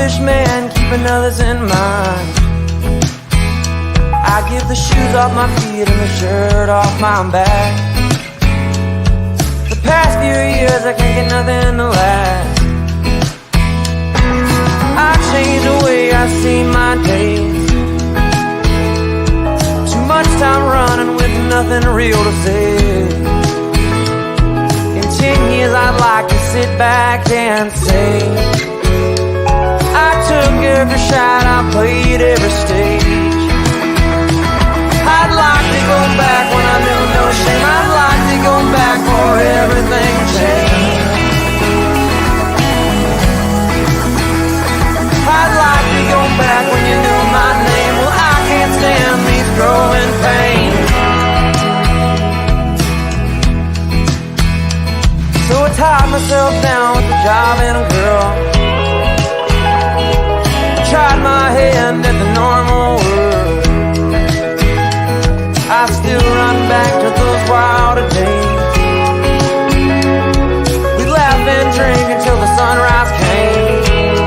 selfish man, keeping others in mind. I give the shoes off my feet and the shirt off my back. The past few years I can't get nothing to last. I changed the way I see my days. Too much time running with nothing real to say. In 10 years I'd like to sit back and say I took every shot, I played every stage. I'd like to go back when I knew no shame. I'd like to go back for everything changed. I'd like to go back when you knew my name. Well, I can't stand these growing pains. So I tied myself down with a job and a girl. I tried my hand at the normal world. I still run back to those wilder days. We laugh and drink until the sunrise came.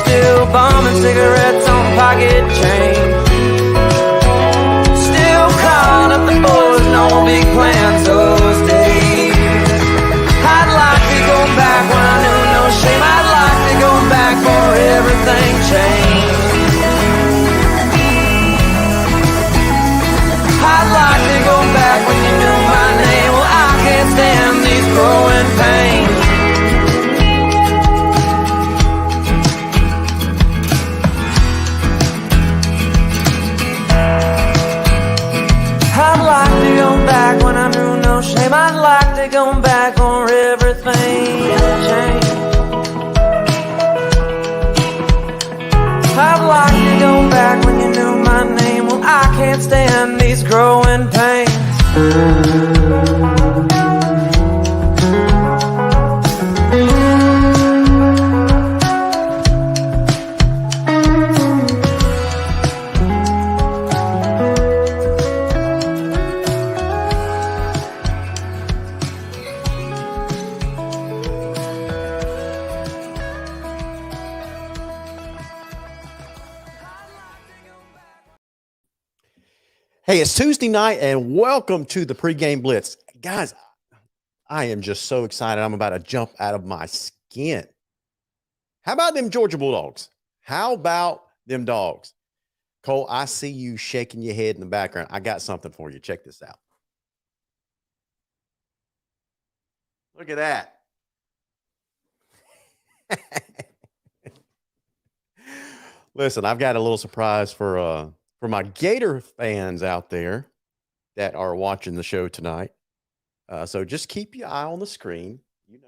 Still bumming cigarettes on pocket change. Still calling up the boys, no big plans those days. I'd like to go back when I knew no shame. I'd like to go back for everything changed. I'd like to go back when you knew my name. Well, I can't stand these growing pains. I'd like to go back when I knew no shame. I'd like to go back for everything changed. I'd like to go back when you knew my name. Well, I can't stand these growing pains. Hey, it's Tuesday night, and welcome to the PreGame Blitz. Guys, I am just so excited. I'm about to jump out of my skin. How about them Georgia Bulldogs? How about them dogs? Cole, I see you shaking your head in the background. I got something for you. Check this out. Look at that. Listen, I've got a little surprise for my Gator fans out there that are watching the show tonight. So just keep your eye on the screen. You know,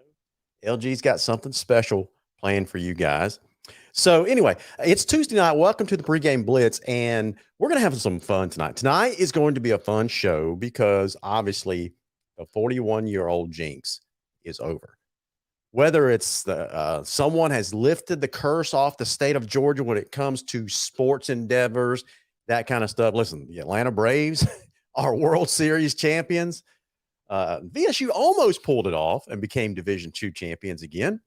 LG's got something special planned for you guys. So anyway, it's Tuesday night. Welcome to the PreGame Blitz, and we're going to have some fun tonight. Tonight is going to be a fun show because obviously the 41-year-old jinx is over. Whether it's someone has lifted the curse off the state of Georgia when it comes to sports endeavors, that kind of stuff. Listen, the Atlanta Braves are World Series champions. VSU almost pulled it off and became Division II champions again.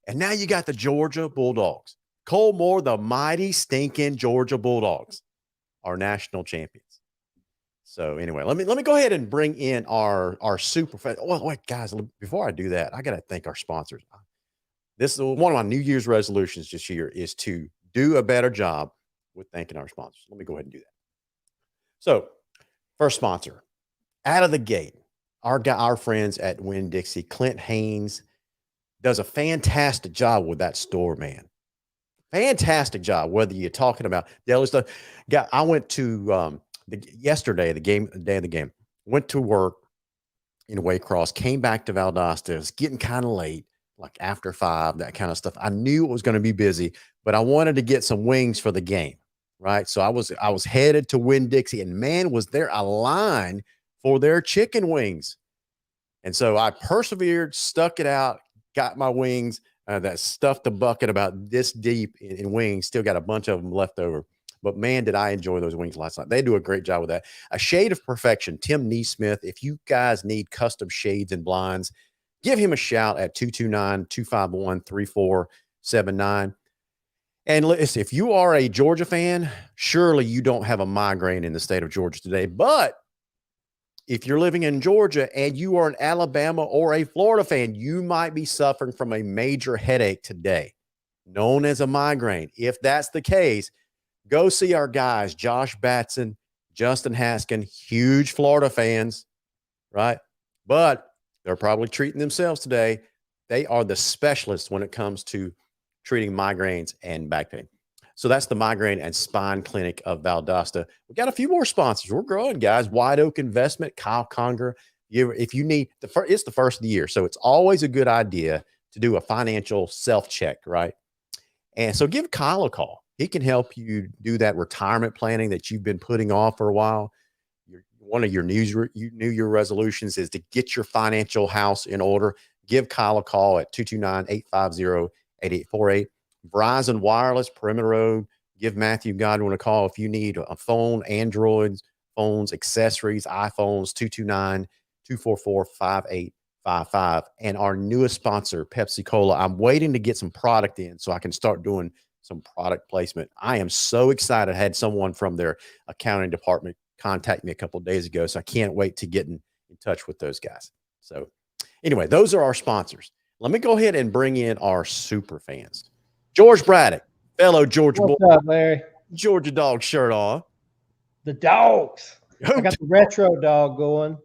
And now you got the Georgia Bulldogs. Cole Moore, the mighty stinking Georgia Bulldogs, are national champions. So anyway, let me go ahead and bring in our super fan. Well, wait, guys, before I do that, I got to thank our sponsors. This is one of my New Year's resolutions this year is to do a better job with thanking our sponsors. Let me go ahead and do that. So, first sponsor, out of the gate, our friends at Winn-Dixie, Clint Haynes, does a fantastic job with that store, man. Fantastic job. Whether you're talking about daily stuff, I went to yesterday, the day of the game. Went to work in Waycross, came back to Valdosta. It was getting kind of late, like after 5, that kind of stuff. I knew it was going to be busy, but I wanted to get some wings for the game. Right. So I was headed to Winn-Dixie, and man, was there a line for their chicken wings. And so I persevered, stuck it out, got my wings, that stuffed the bucket about this deep in wings, still got a bunch of them left over. But man, did I enjoy those wings last night. They do a great job with that. A Shade of Perfection, Tim Neesmith. If you guys need custom shades and blinds, give him a shout at 229-251-3479. And listen, if you are a Georgia fan, surely you don't have a migraine in the state of Georgia today. But if you're living in Georgia and you are an Alabama or a Florida fan, you might be suffering from a major headache today, known as a migraine. If that's the case, go see our guys, Josh Batson, Justin Haskin, huge Florida fans, right? But they're probably treating themselves today. They are the specialists when it comes to treating migraines and back pain. So that's the Migraine and Spine Clinic of Valdosta. We got a few more sponsors. We're growing, guys. White Oak Investment, Kyle Conger. If you need, it's the first of the year, so it's always a good idea to do a financial self-check, right? And so give Kyle a call. He can help you do that retirement planning that you've been putting off for a while. One of your New Year resolutions is to get your financial house in order. Give Kyle a call at 229-850-8848. Verizon Wireless, Perimeter Road. Give Matthew Godwin a call if you need a phone, Androids, phones, accessories, iPhones, 229-244-5855. And our newest sponsor, Pepsi Cola. I'm waiting to get some product in so I can start doing some product placement. I am so excited. I had someone from their accounting department contact me a couple of days ago, so I can't wait to get in touch with those guys. So anyway, those are our sponsors. Let me go ahead and bring in our super fans. George Braddock, fellow Georgia What's Bulldogs, up, Larry? Georgia Dog shirt on. The dogs. I got the retro dog going,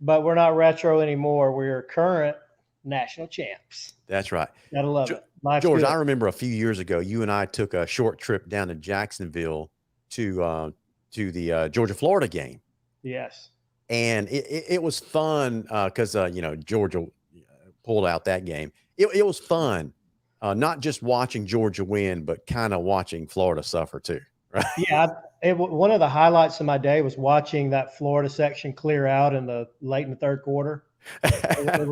but we're not retro anymore. We're current national champs. That's right. Gotta love it. George, I remember a few years ago, you and I took a short trip down to Jacksonville to the Georgia-Florida game. Yes. And it was fun because, Georgia pulled out that game. It was fun. Not just watching Georgia win, but kind of watching Florida suffer too, right? Yeah, one of the highlights of my day was watching that Florida section clear out late in the third quarter. It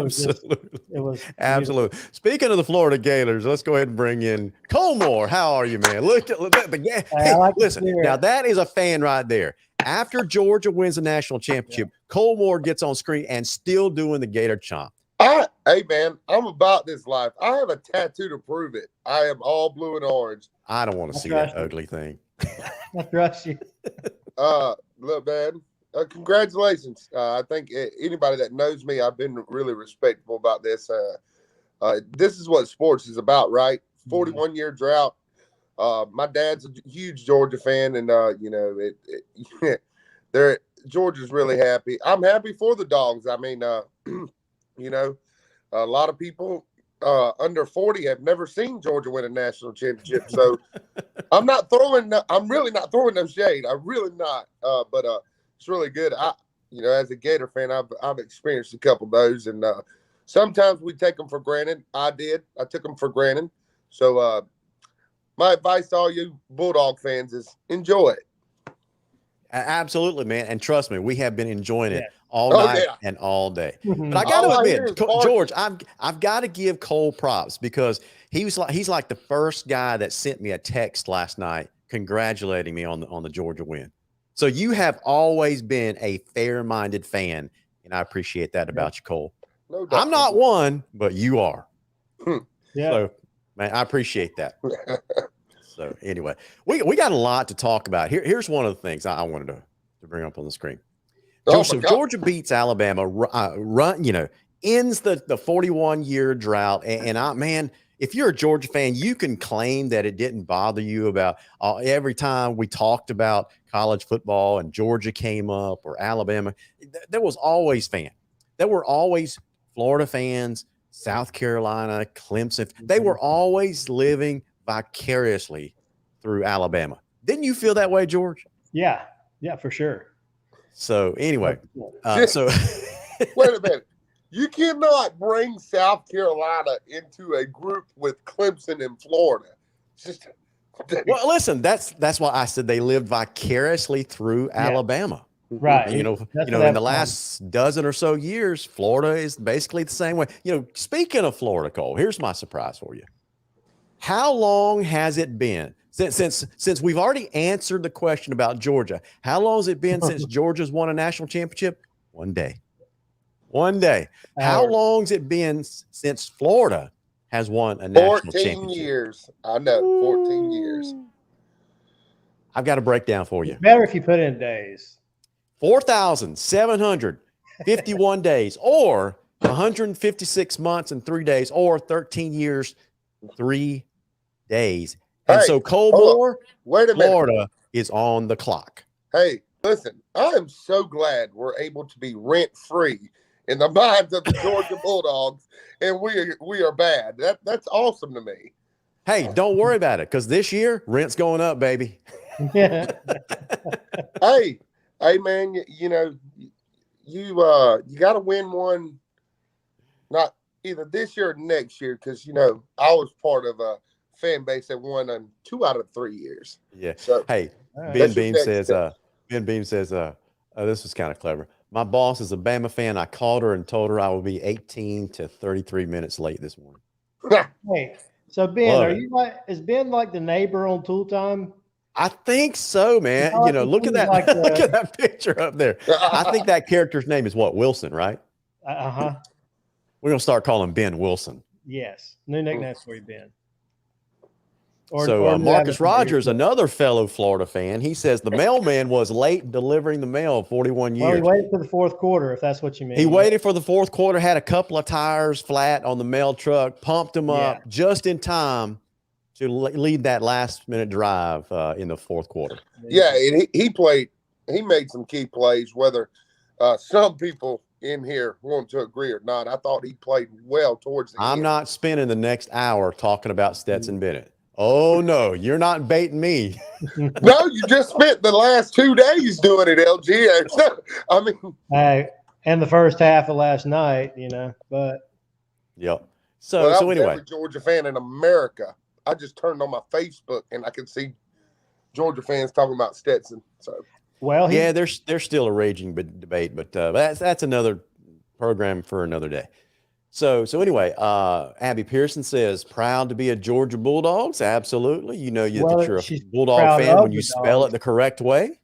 was absolutely. Speaking of the Florida Gators, let's go ahead and bring in Cole Moore. How are you, man? Look at the game. Hey, listen, now that is a fan right there. After Georgia wins the national championship, Cole Moore gets on screen and still doing the Gator chomp. Hey, man, I'm about this life. I have a tattoo to prove it. I am all blue and orange. I don't want to see that ugly thing. I trust you. Look, man, congratulations. I think anybody that knows me, I've been really respectful about this. This is what sports is about, right? 41-year drought. My dad's a huge Georgia fan, and, Georgia's really happy. I'm happy for the Dogs. I mean, a lot of people under 40 have never seen Georgia win a national championship. So I'm really not throwing no shade. I'm really not. But it's really good. As a Gator fan, I've experienced a couple of those, and sometimes we take them for granted. I took them for granted. So my advice to all you Bulldog fans is enjoy it. Absolutely, man. And trust me, we have been enjoying it all night and all day. But I got to admit, George, I've got to give Cole props because he's like the first guy that sent me a text last night congratulating me on the Georgia win. So you have always been a fair-minded fan, and I appreciate that about you, Cole. No doubt. I'm not one, but you are. Yeah. So, man, I appreciate that. So anyway, we got a lot to talk about. Here's one of the things I wanted to bring up on the screen. So Georgia beats Alabama, ends the 41-year drought. And man, if you're a Georgia fan, you can claim that it didn't bother you about every time we talked about college football and Georgia came up or Alabama. There was always fans. There were always Florida fans, South Carolina, Clemson. They were always living vicariously through Alabama. Didn't you feel that way, George? Yeah, for sure. So anyway, wait a minute. You cannot bring South Carolina into a group with Clemson and Florida. Well, listen, that's why I said they lived vicariously through Alabama. Right. In the last dozen or so years, Florida is basically the same way. Speaking of Florida, Cole, here's my surprise for you. How long has it been since we've already answered the question about Georgia? How long has it been since Georgia's won a national championship? One day. How long has it been since Florida has won a national 14 championship. years. I know, 14 years. I've got a breakdown for you. It's better if you put in days. 4,751 days, or 156 months and 3 days, or 13 years, 3 days. And Hey, so Cole hold Moore, Wait a minute. Florida is on the clock. Hey, listen, I am so glad we're able to be rent-free in the minds of the Georgia Bulldogs, and we are bad. That's awesome to me. Hey, don't worry about it, because this year, rent's going up, baby. Yeah. Hey, man, you know, you got to win one, not either this year or next year, because, you know, I was part of a fan base that won 2 out of 3 years. Yeah. So, hey, right. Ben Beam says, this was kind of clever. My boss is a Bama fan. I called her and told her I will be 18 to 33 minutes late this morning. Hey, so Ben, Love it. is Ben like the neighbor on Tool Time? I think so, man. You know, You know, look at that. like Look at that picture up there. I think that character's name is what? Wilson, right? Uh-huh. We're going to start calling Ben Wilson. Yes. New nickname for you, Ben. Marcus Rogers, another fellow Florida fan, he says the mailman was late delivering the mail 41 years. Well, he waited for the fourth quarter, if that's what you mean. He waited for the fourth quarter, had a couple of tires flat on the mail truck, pumped them up just in time to lead that last-minute drive in the fourth quarter. Yeah, and he made some key plays, whether some people in here want to agree or not. I thought he played well towards the end. I'm not spending the next hour talking about Stetson Bennett. Oh, no, you're not baiting me. No, you just spent the last 2 days doing it, LG. I mean, and the first half of last night, you know, but. Yep. So anyway. Every Georgia fan in America, I just turned on my Facebook and I could see Georgia fans talking about Stetson. So, well, yeah, there's still a raging debate, but that's another program for another day. So anyway, Abby Pearson says, proud to be a Georgia Bulldogs. Absolutely. You know that you're a Bulldog fan when you spell it the correct way.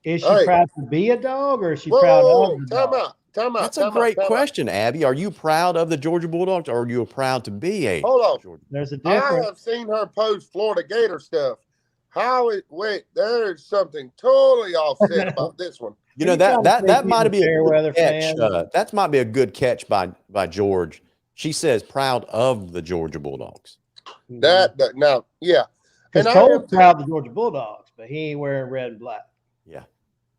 Is she proud to be a dog, or is she proud of the dog? Time out. That's a great question, Abby. Are you proud of the Georgia Bulldogs, or are you proud to be a Georgia? There's a difference. I have seen her post Florida Gator stuff. There's something totally offset about this one. You know, that might be a good catch. That might be a good catch by George. She says proud of the Georgia Bulldogs. Now, yeah. Because Cole's proud of the Georgia Bulldogs, but he ain't wearing red and black. Yeah.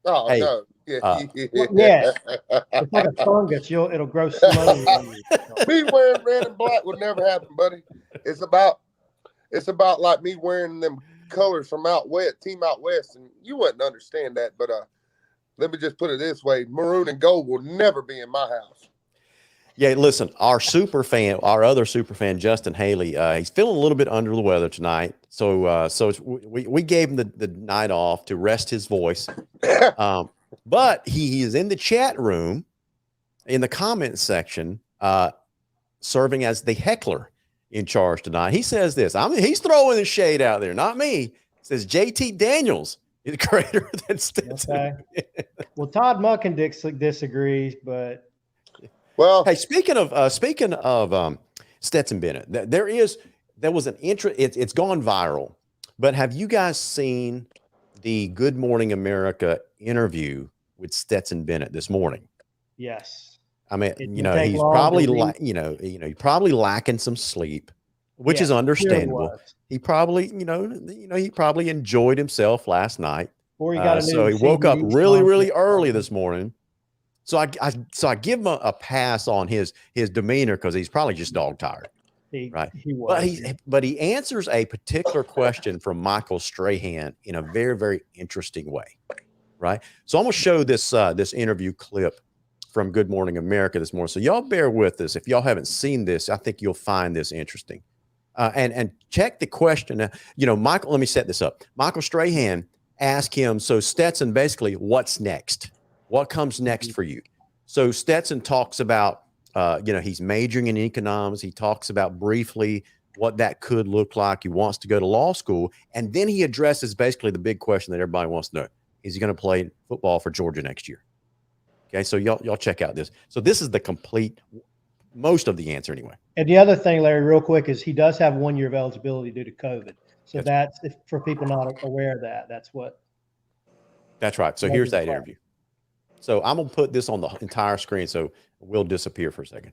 Oh, hey, no. Yeah. Yeah. It's like a fungus. It'll grow slowly. Me wearing red and black would never happen, buddy. It's about like me wearing them colors from Team Out West, and you wouldn't understand that, but let me just put it this way: maroon and gold will never be in my house. Yeah, listen, our other super fan, Justin Haley, he's feeling a little bit under the weather tonight, so we gave him the night off to rest his voice, but he is in the chat room, in the comments section, serving as the heckler in charge tonight. He says this. He's throwing the shade out there, not me. He says JT Daniels is greater than Stetson. Okay. Well, Todd Mucken disagrees, but hey, speaking of Stetson Bennett, there was an interest. It's gone viral. But have you guys seen the Good Morning America interview with Stetson Bennett this morning? Yes. I mean, you know, he's probably he's probably lacking some sleep, which is understandable. He probably, he probably enjoyed himself last night. So he woke up really, really early this morning. So I give him a pass on his demeanor, because he's probably just dog tired. Right. But he answers a particular question from Michael Strahan in a very, very interesting way. Right. So I'm going to show this interview clip from Good Morning America this morning. So y'all bear with us. If y'all haven't seen this, I think you'll find this interesting. And check the question. Michael, let me set this up. Michael Strahan asked him, so Stetson, basically, what's next? What comes next for you? So Stetson talks about, he's majoring in economics. He talks about briefly what that could look like. He wants to go to law school. And then he addresses basically the big question that everybody wants to know. Is he going to play football for Georgia next year? Okay, so y'all check out this. So this is the complete most of the answer anyway. And the other thing, Larry, real quick, is he does have 1 year of eligibility due to COVID. So that's if, for people not aware of that. That's right. So here's that interview. So I'm going to put this on the entire screen so we'll disappear for a second.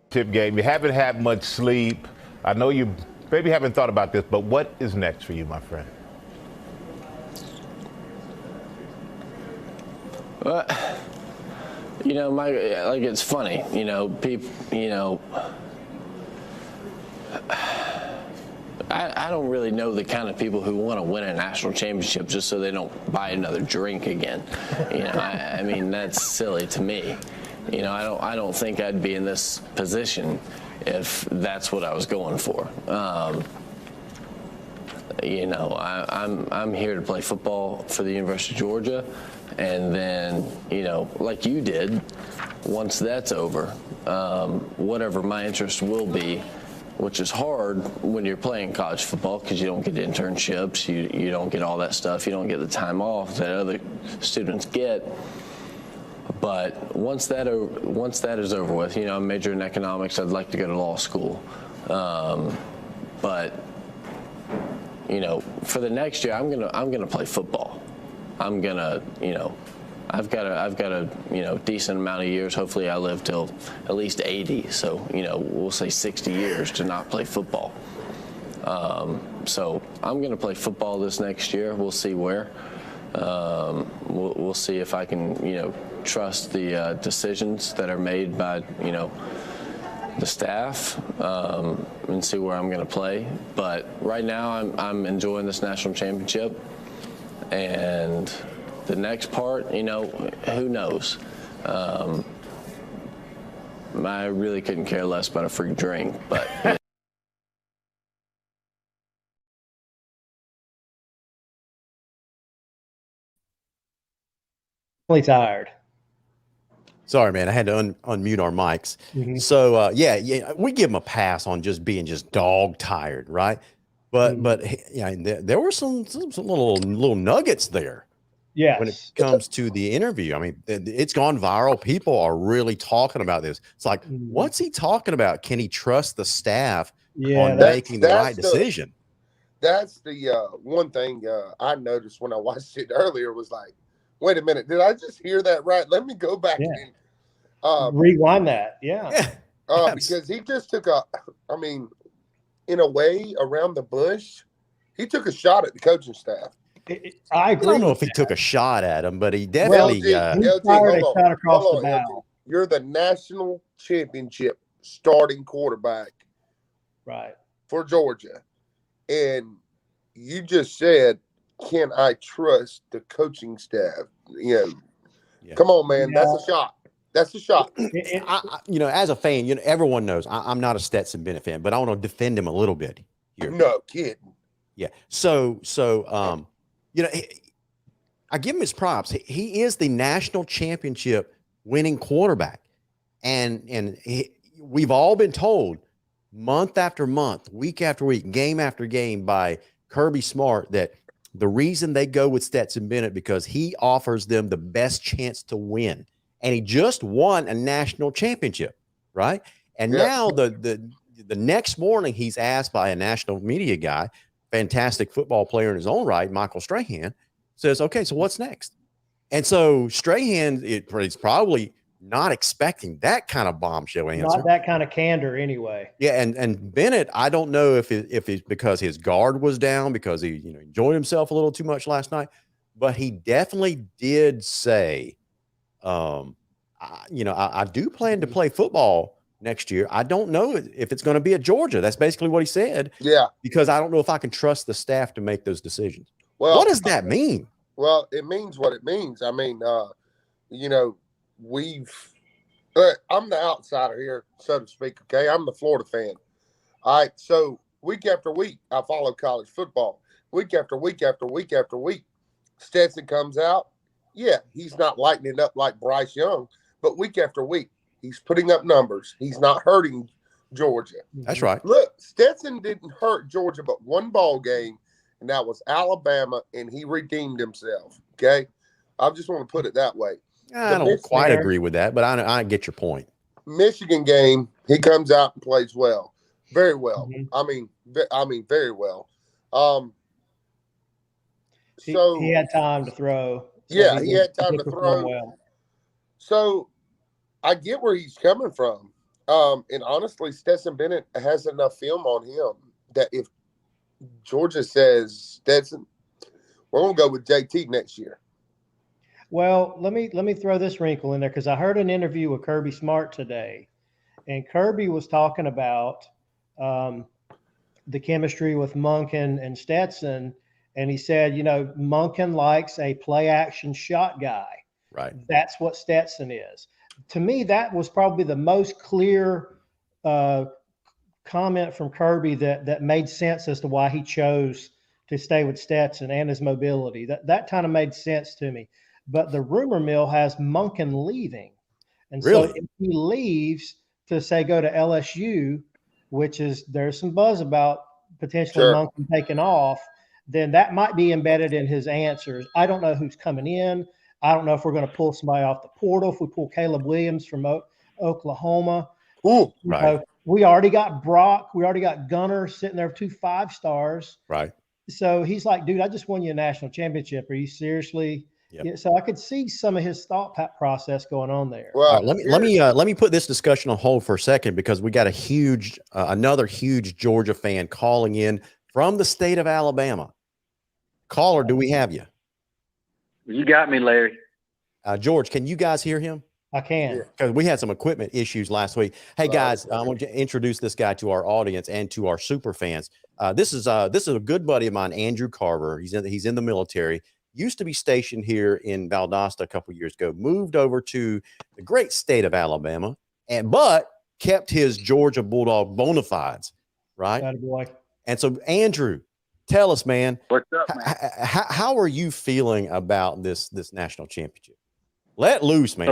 Tip game. You haven't had much sleep. I know you maybe haven't thought about this, but what is next for you, my friend? You know, like it's funny, you know, people, you know, I don't really know the kind of people who want to win a national championship just so they don't buy another drink again. You know, I mean, that's silly to me. You know, I don't think I'd be in this position if that's what I was going for. You know, I'm here to play football for the University of Georgia, and then, you know, like you did, once that's over, whatever my interest will be, which is hard when you're playing college football because you don't get internships, you don't get all that stuff, you don't get the time off that other students get. But once that is over with, you know, I'm majoring in economics. I'd like to go to law school, but you know, for the next year, I'm gonna play football. I'm gonna, you know, I've got a you know, decent amount of years. Hopefully, I live till at least 80. So, you know, we'll say 60 years to not play football. So I'm gonna play football this next year. We'll see where. We'll see if I can, you know, trust the decisions that are made by, you know, the staff, and see where I'm going to play. But right now, I'm enjoying this national championship, and the next part, you know, who knows? I really couldn't care less about a free drink, but. really tired. Sorry, man. I had to unmute our mics. Mm-hmm. So, yeah, we give him a pass on just being just dog tired, right? But yeah, there were some little nuggets there. Yes. When it comes to the interview, I mean, it's gone viral. People are really talking about this. It's like, what's he talking about? Can he trust the staff on making the right decision? That's the one thing I noticed when I watched it earlier was like, wait a minute, did I just hear that right? Let me go back and rewind that. Yeah. Because he just took I mean, in a way, around the bush, he took a shot at the coaching staff. I agree. I don't know if he took a shot at him, but he definitely hold on, you're the national championship starting quarterback, right, for Georgia, and you just said, can I trust the coaching staff? You know, come on, man. That's a shot. That's a shot. You know, as a fan, you know, everyone knows I'm not a Stetson Bennett fan, but I want to defend him a little bit here. No kidding. Yeah. So, you know, I give him his props. He is the national championship winning quarterback, and we've all been told month after month, week after week, game after game by Kirby Smart that the reason they go with Stetson Bennett because he offers them the best chance to win. And he just won a national championship, right? And now the next morning he's asked by a national media guy, fantastic football player in his own right, Michael Strahan, says, okay, so what's next? And so Strahan is probably not expecting that kind of bombshell answer. Not that kind of candor anyway. Yeah, and Bennett, I don't know if it's because his guard was down, because he enjoyed himself a little too much last night, but he definitely did say, I do plan to play football next year. I don't know if it's going to be at Georgia. That's basically what he said. Yeah. Because I don't know if I can trust the staff to make those decisions. Well, what does that mean? Well, it means what it means. I mean, you know, I'm the outsider here, so to speak. Okay. I'm the Florida fan. All right. So week after week, I follow college football. Week after week after week after week, Stetson comes out. Yeah, he's not lighting it up like Bryce Young, but week after week, he's putting up numbers. He's not hurting Georgia. That's right. Look, Stetson didn't hurt Georgia but one ball game, and that was Alabama, and he redeemed himself. Okay? I just want to put it that way. I don't quite agree with that, but I get your point. Michigan game, he comes out and plays well, very well. Mhm. I mean, very well. He had time to throw. So yeah, he had time to perform throw. well. So I get where he's coming from. And honestly, Stetson Bennett has enough film on him that if Georgia says, Stetson, we're going to go with JT next year. Well, let me throw this wrinkle in there because I heard an interview with Kirby Smart today, and Kirby was talking about the chemistry with Monken and Stetson, and he said, Monken likes a play action shot guy. Right. That's what Stetson is. To me, that was probably the most clear comment from Kirby that made sense as to why he chose to stay with Stetson and his mobility. That kind of made sense to me. But the rumor mill has Monken leaving. And Really? so if he leaves to, say, go to LSU, which is there's some buzz about potentially Sure. Monken taking off, then that might be embedded in his answers. I don't know who's coming in. I don't know if we're going to pull somebody off the portal. If we pull Caleb Williams from Oklahoma, Ooh, Right. We already got Brock. We already got Gunner sitting there with 2 5-stars. Right. So he's like, dude, I just won you a national championship. Are you seriously? Yep. Yeah, so I could see some of his thought process going on there. well, All right, let me put this discussion on hold for a second because we got a huge, another huge Georgia fan calling in from the state of Alabama. Caller, do we have you? You got me, Larry. George, can you guys hear him? I can. Because we had some equipment issues last week. Hey guys, I want to introduce this guy to our audience and to our super fans. This is a good buddy of mine, Andrew Carver. He's in the military. Used to be stationed here in Valdosta a couple years ago. Moved over to the great state of Alabama, but kept his Georgia Bulldog bona fides, right? Attaboy. And so, Andrew, tell us, man, What's up, man? how are you feeling about this national championship? Let loose, man.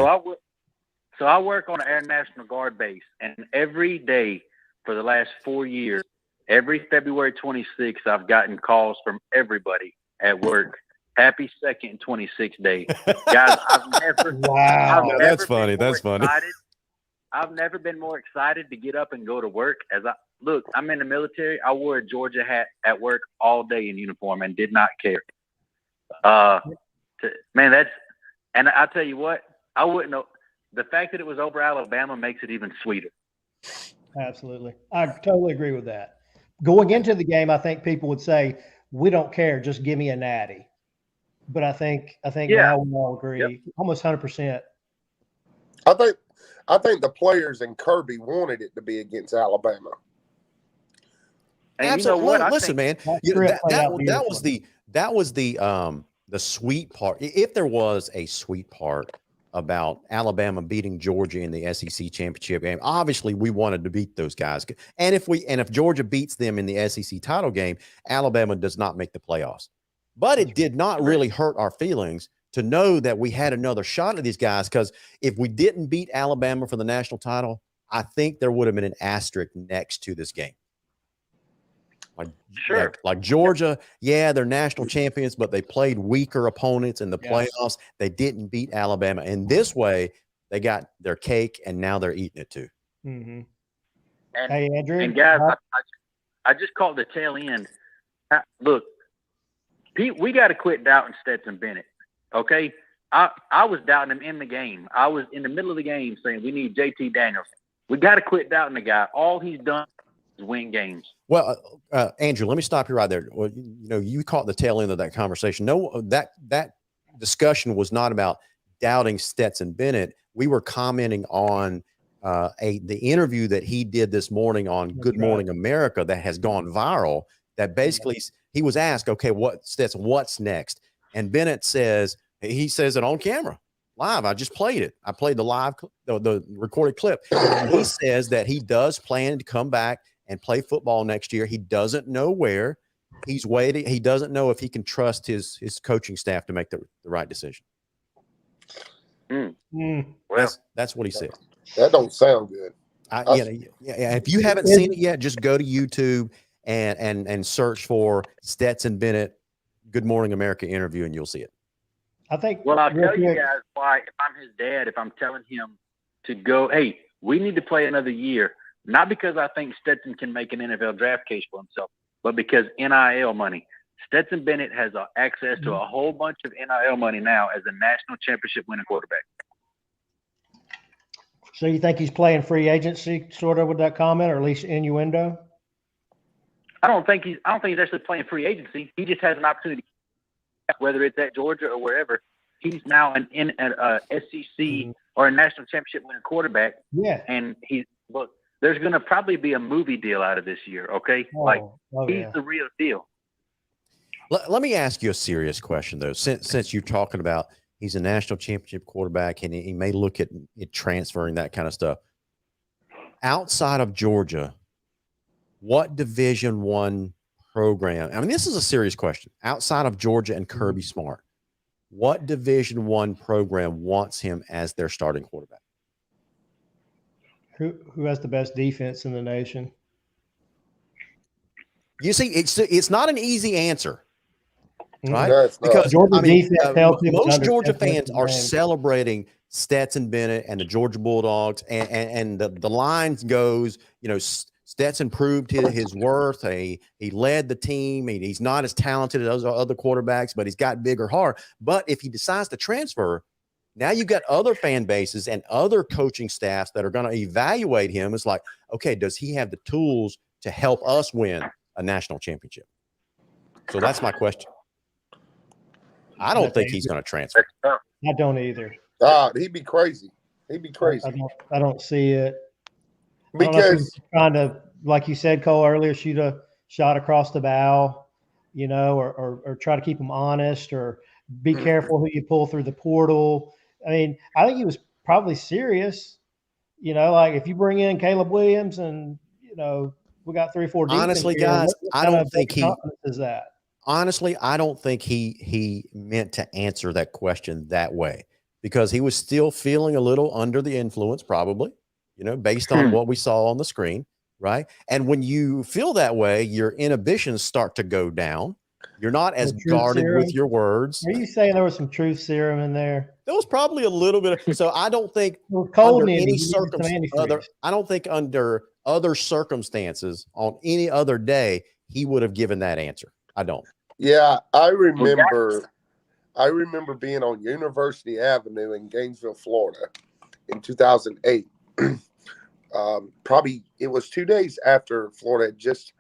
So I work on an Air National Guard base, and every day for the last 4 years, every February 26th, I've gotten calls from everybody at work. Happy second 26th day, guys! Wow. That's funny. That's funny. I've never been more excited to get up and go to work. I'm in the military. I wore a Georgia hat at work all day in uniform and did not care. Man, and I'll tell you what, I wouldn't know. The fact that it was over Alabama makes it even sweeter. Absolutely. I totally agree with that. Going into the game, I think people would say, we don't care, just give me a natty. But I think now we all agree, Yep. almost 100%. I think the players in Kirby wanted it to be against Alabama. And Absolutely. you know what? Listen, man, that was the sweet part. If there was a sweet part about Alabama beating Georgia in the SEC championship game, obviously we wanted to beat those guys. And if Georgia beats them in the SEC title game, Alabama does not make the playoffs. But it did not really hurt our feelings to know that we had another shot at these guys, because if we didn't beat Alabama for the national title, I think there would have been an asterisk next to this game. Like Georgia, they're national champions, but they played weaker opponents in the playoffs. They didn't beat Alabama. And this way, they got their cake, and now they're eating it too. Mm-hmm. And, hey, Andrew. And guys, I just called the tail end. Look, Pete, we got to quit doubting Stetson Bennett. Okay, I was doubting him in the game. I was in the middle of the game saying we need JT Daniels. We got to quit doubting the guy. All he's done is win games. Well, Andrew, let me stop you right there. Well, you caught the tail end of that conversation. No, that discussion was not about doubting Stetson Bennett. We were commenting on the interview that he did this morning on Good Morning America that has gone viral. That basically he was asked, okay, Stetson, what's next? And Bennett says it on camera, live. I just played it. I played the recorded clip. And he says that he does plan to come back and play football next year. He doesn't know where. He's waiting. He doesn't know if he can trust his coaching staff to make the right decision. Well, that's what he said. That don't sound good. If you haven't seen it yet, just go to YouTube and search for Stetson Bennett Good Morning America interview, and you'll see it. I think. Well, I'll tell you guys why. If I'm his dad, if I'm telling him to go, hey, We need to play another year, not because I think Stetson can make an NFL draft case for himself, but because NIL money. Stetson Bennett has access to a whole bunch of NIL money now as a national championship winning quarterback. So you think he's playing free agency sort of with that comment, or at least innuendo? I don't think he's actually playing free agency. He just has an opportunity, whether it's at Georgia or wherever. He's now an SEC or a national championship winning quarterback. Yeah. And there's going to probably be a movie deal out of this year. Okay. He's the real deal. Let me ask you a serious question though. Since you're talking about he's a national championship quarterback and he may look at it transferring, that kind of stuff. Outside of Georgia, what Division I program? I mean, this is a serious question. Outside of Georgia and Kirby Smart, what Division I program wants him as their starting quarterback? Who has the best defense in the nation? You see, it's not an easy answer. Right? No, it's not. Because Georgia defense tells people most to Georgia understand fans the are game. celebrating Stetson Bennett and the Georgia Bulldogs, and the line goes, Stetson proved his worth. He led the team. He's not as talented as other quarterbacks, but he's got bigger heart. But if he decides to transfer, now you've got other fan bases and other coaching staffs that are going to evaluate him. It's like, okay, does he have the tools to help us win a national championship? So that's my question. I don't think he's going to transfer. I don't either. He'd be crazy. He'd be crazy. I don't see it. I don't know if Because he's trying to, like you said, Cole, earlier, shoot a shot across the bow, or try to keep them honest, or be careful who you pull through the portal. I mean, I think he was probably serious. Like if you bring in Caleb Williams and, we got 3 or 4 deep. Honestly, here, guys, what I kind don't of think confidence is that? Honestly, I don't think he meant to answer that question that way, because he was still feeling a little under the influence, probably, based on what we saw on the screen, right? And when you feel that way, your inhibitions start to go down. You're not as guarded with your words. Are you saying there was some truth serum in there? There was probably a little bit of, so I don't think Cold under any circumstance, I don't think under other circumstances on any other day, he would have given that answer. I don't. Yeah, I remember being on University Avenue in Gainesville, Florida in 2008. Probably it was 2 days after Florida had just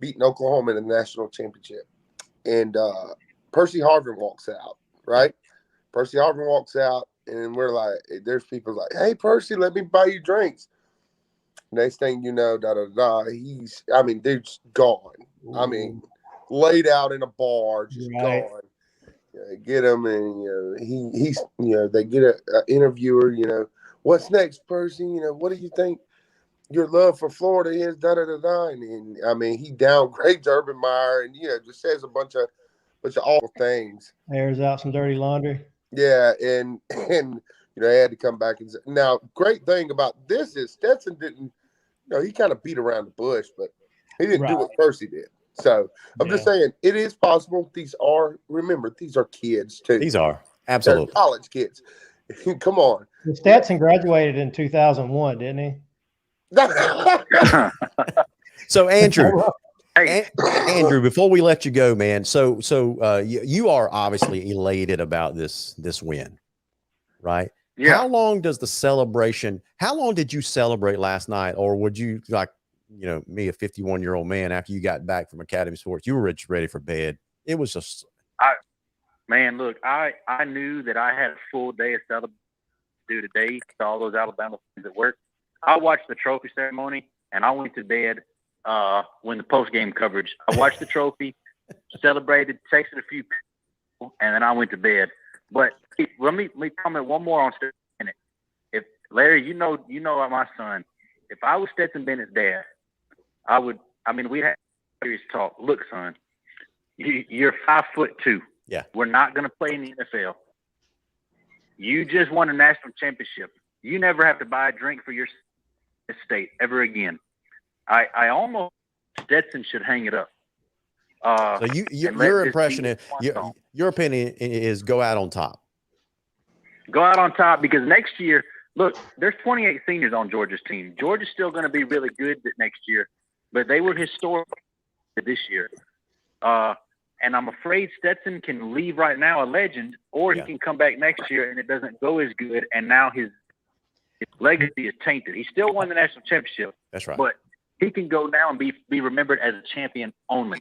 beaten Oklahoma in the national championship. And Percy Harvin walks out, right? Percy Harvin walks out, and we're like, there's people like, hey, Percy, let me buy you drinks. Next thing you know, dude's gone. Ooh. I mean, laid out in a bar, just Right. gone. Get him, and he's they get an interviewer. What's next, Percy? What do you think your love for Florida is? And I mean, he downgrades Urban Meyer, and just says a bunch of awful things. Airs out some dirty laundry. Yeah, and they had to come back and say, now, great thing about this is Stetson didn't, he kind of beat around the bush, but he didn't do what Percy did. So I'm just saying it is possible. Remember, these are kids too. These are absolutely They're college kids. Come on. Stetson graduated in 2001, didn't he? So Andrew, Andrew, before we let you go, man. So you are obviously elated about this win, right? Yeah. How long did you celebrate last night? Or would you, like, me, a 51-year-old man, after you got back from Academy Sports, you were ready for bed? It was just, look, I knew that I had a full day of celebration to do today to all those Alabama fans at work. I watched the trophy ceremony, and I went to bed when the post-game coverage. I watched the trophy, celebrated, texted a few people, and then I went to bed. But let me comment one more on Stetson Bennett. If Larry, you know my son, if I was Stetson Bennett's dad, we'd have serious talk. Look, son, you're 5'2". Yeah. We're not going to play in the NFL. You just won a national championship. You never have to buy a drink for your state ever again. I almost Stetson should hang it up. So your impression is your opinion is go out on top. Go out on top, because next year look, there's 28 seniors on Georgia's team. Georgia's still going to be really good next year, but they were historic this year. And I'm afraid Stetson can leave right now a legend, or he can come back next year and it doesn't go as good, and now his legacy is tainted. He still won the national championship. That's right. But he can go now and be remembered as a champion only.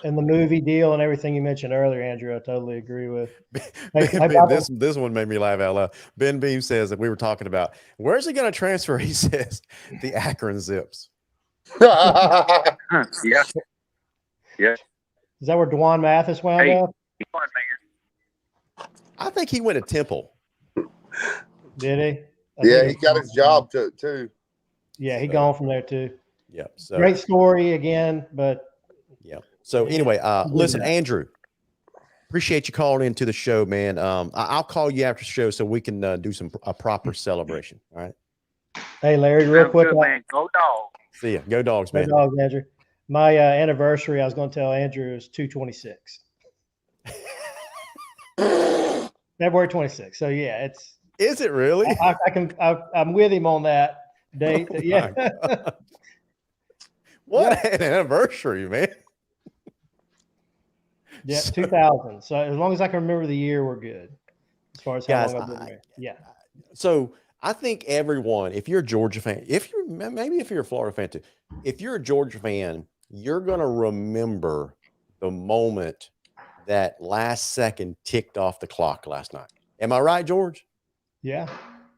And the movie deal and everything you mentioned earlier, Andrew, I totally agree with. This one made me laugh out loud. Ben Beam says that we were talking about, where's he going to transfer? He says the Akron Zips. Yeah. Yeah. Is that where Dwan Mathis wound up? He's fun, man. I think he went to Temple. Did he? Yeah, he got his job too. Yeah, he gone from there too. Yeah. So great story again, but yeah. So anyway, listen, Andrew, appreciate you calling into the show, man. I'll call you after the show so we can do a proper celebration. All right. Hey, Larry, real quick, man. Go Dogs. See ya. Go Dogs, man. Go Dogs, Andrew. My anniversary, I was going to tell Andrew, is 2/26. February 26th. So yeah, it's. Is it really? I'm with him on that date. Yeah. What an anniversary, man. Yeah, 2000. So as long as I can remember the year, we're good. As far as how long I've been there. Yeah. So I think everyone, if you're a Georgia fan, if you're a Florida fan too, if you're a Georgia fan, you're going to remember the moment that last second ticked off the clock last night. Am I right, George? Yeah.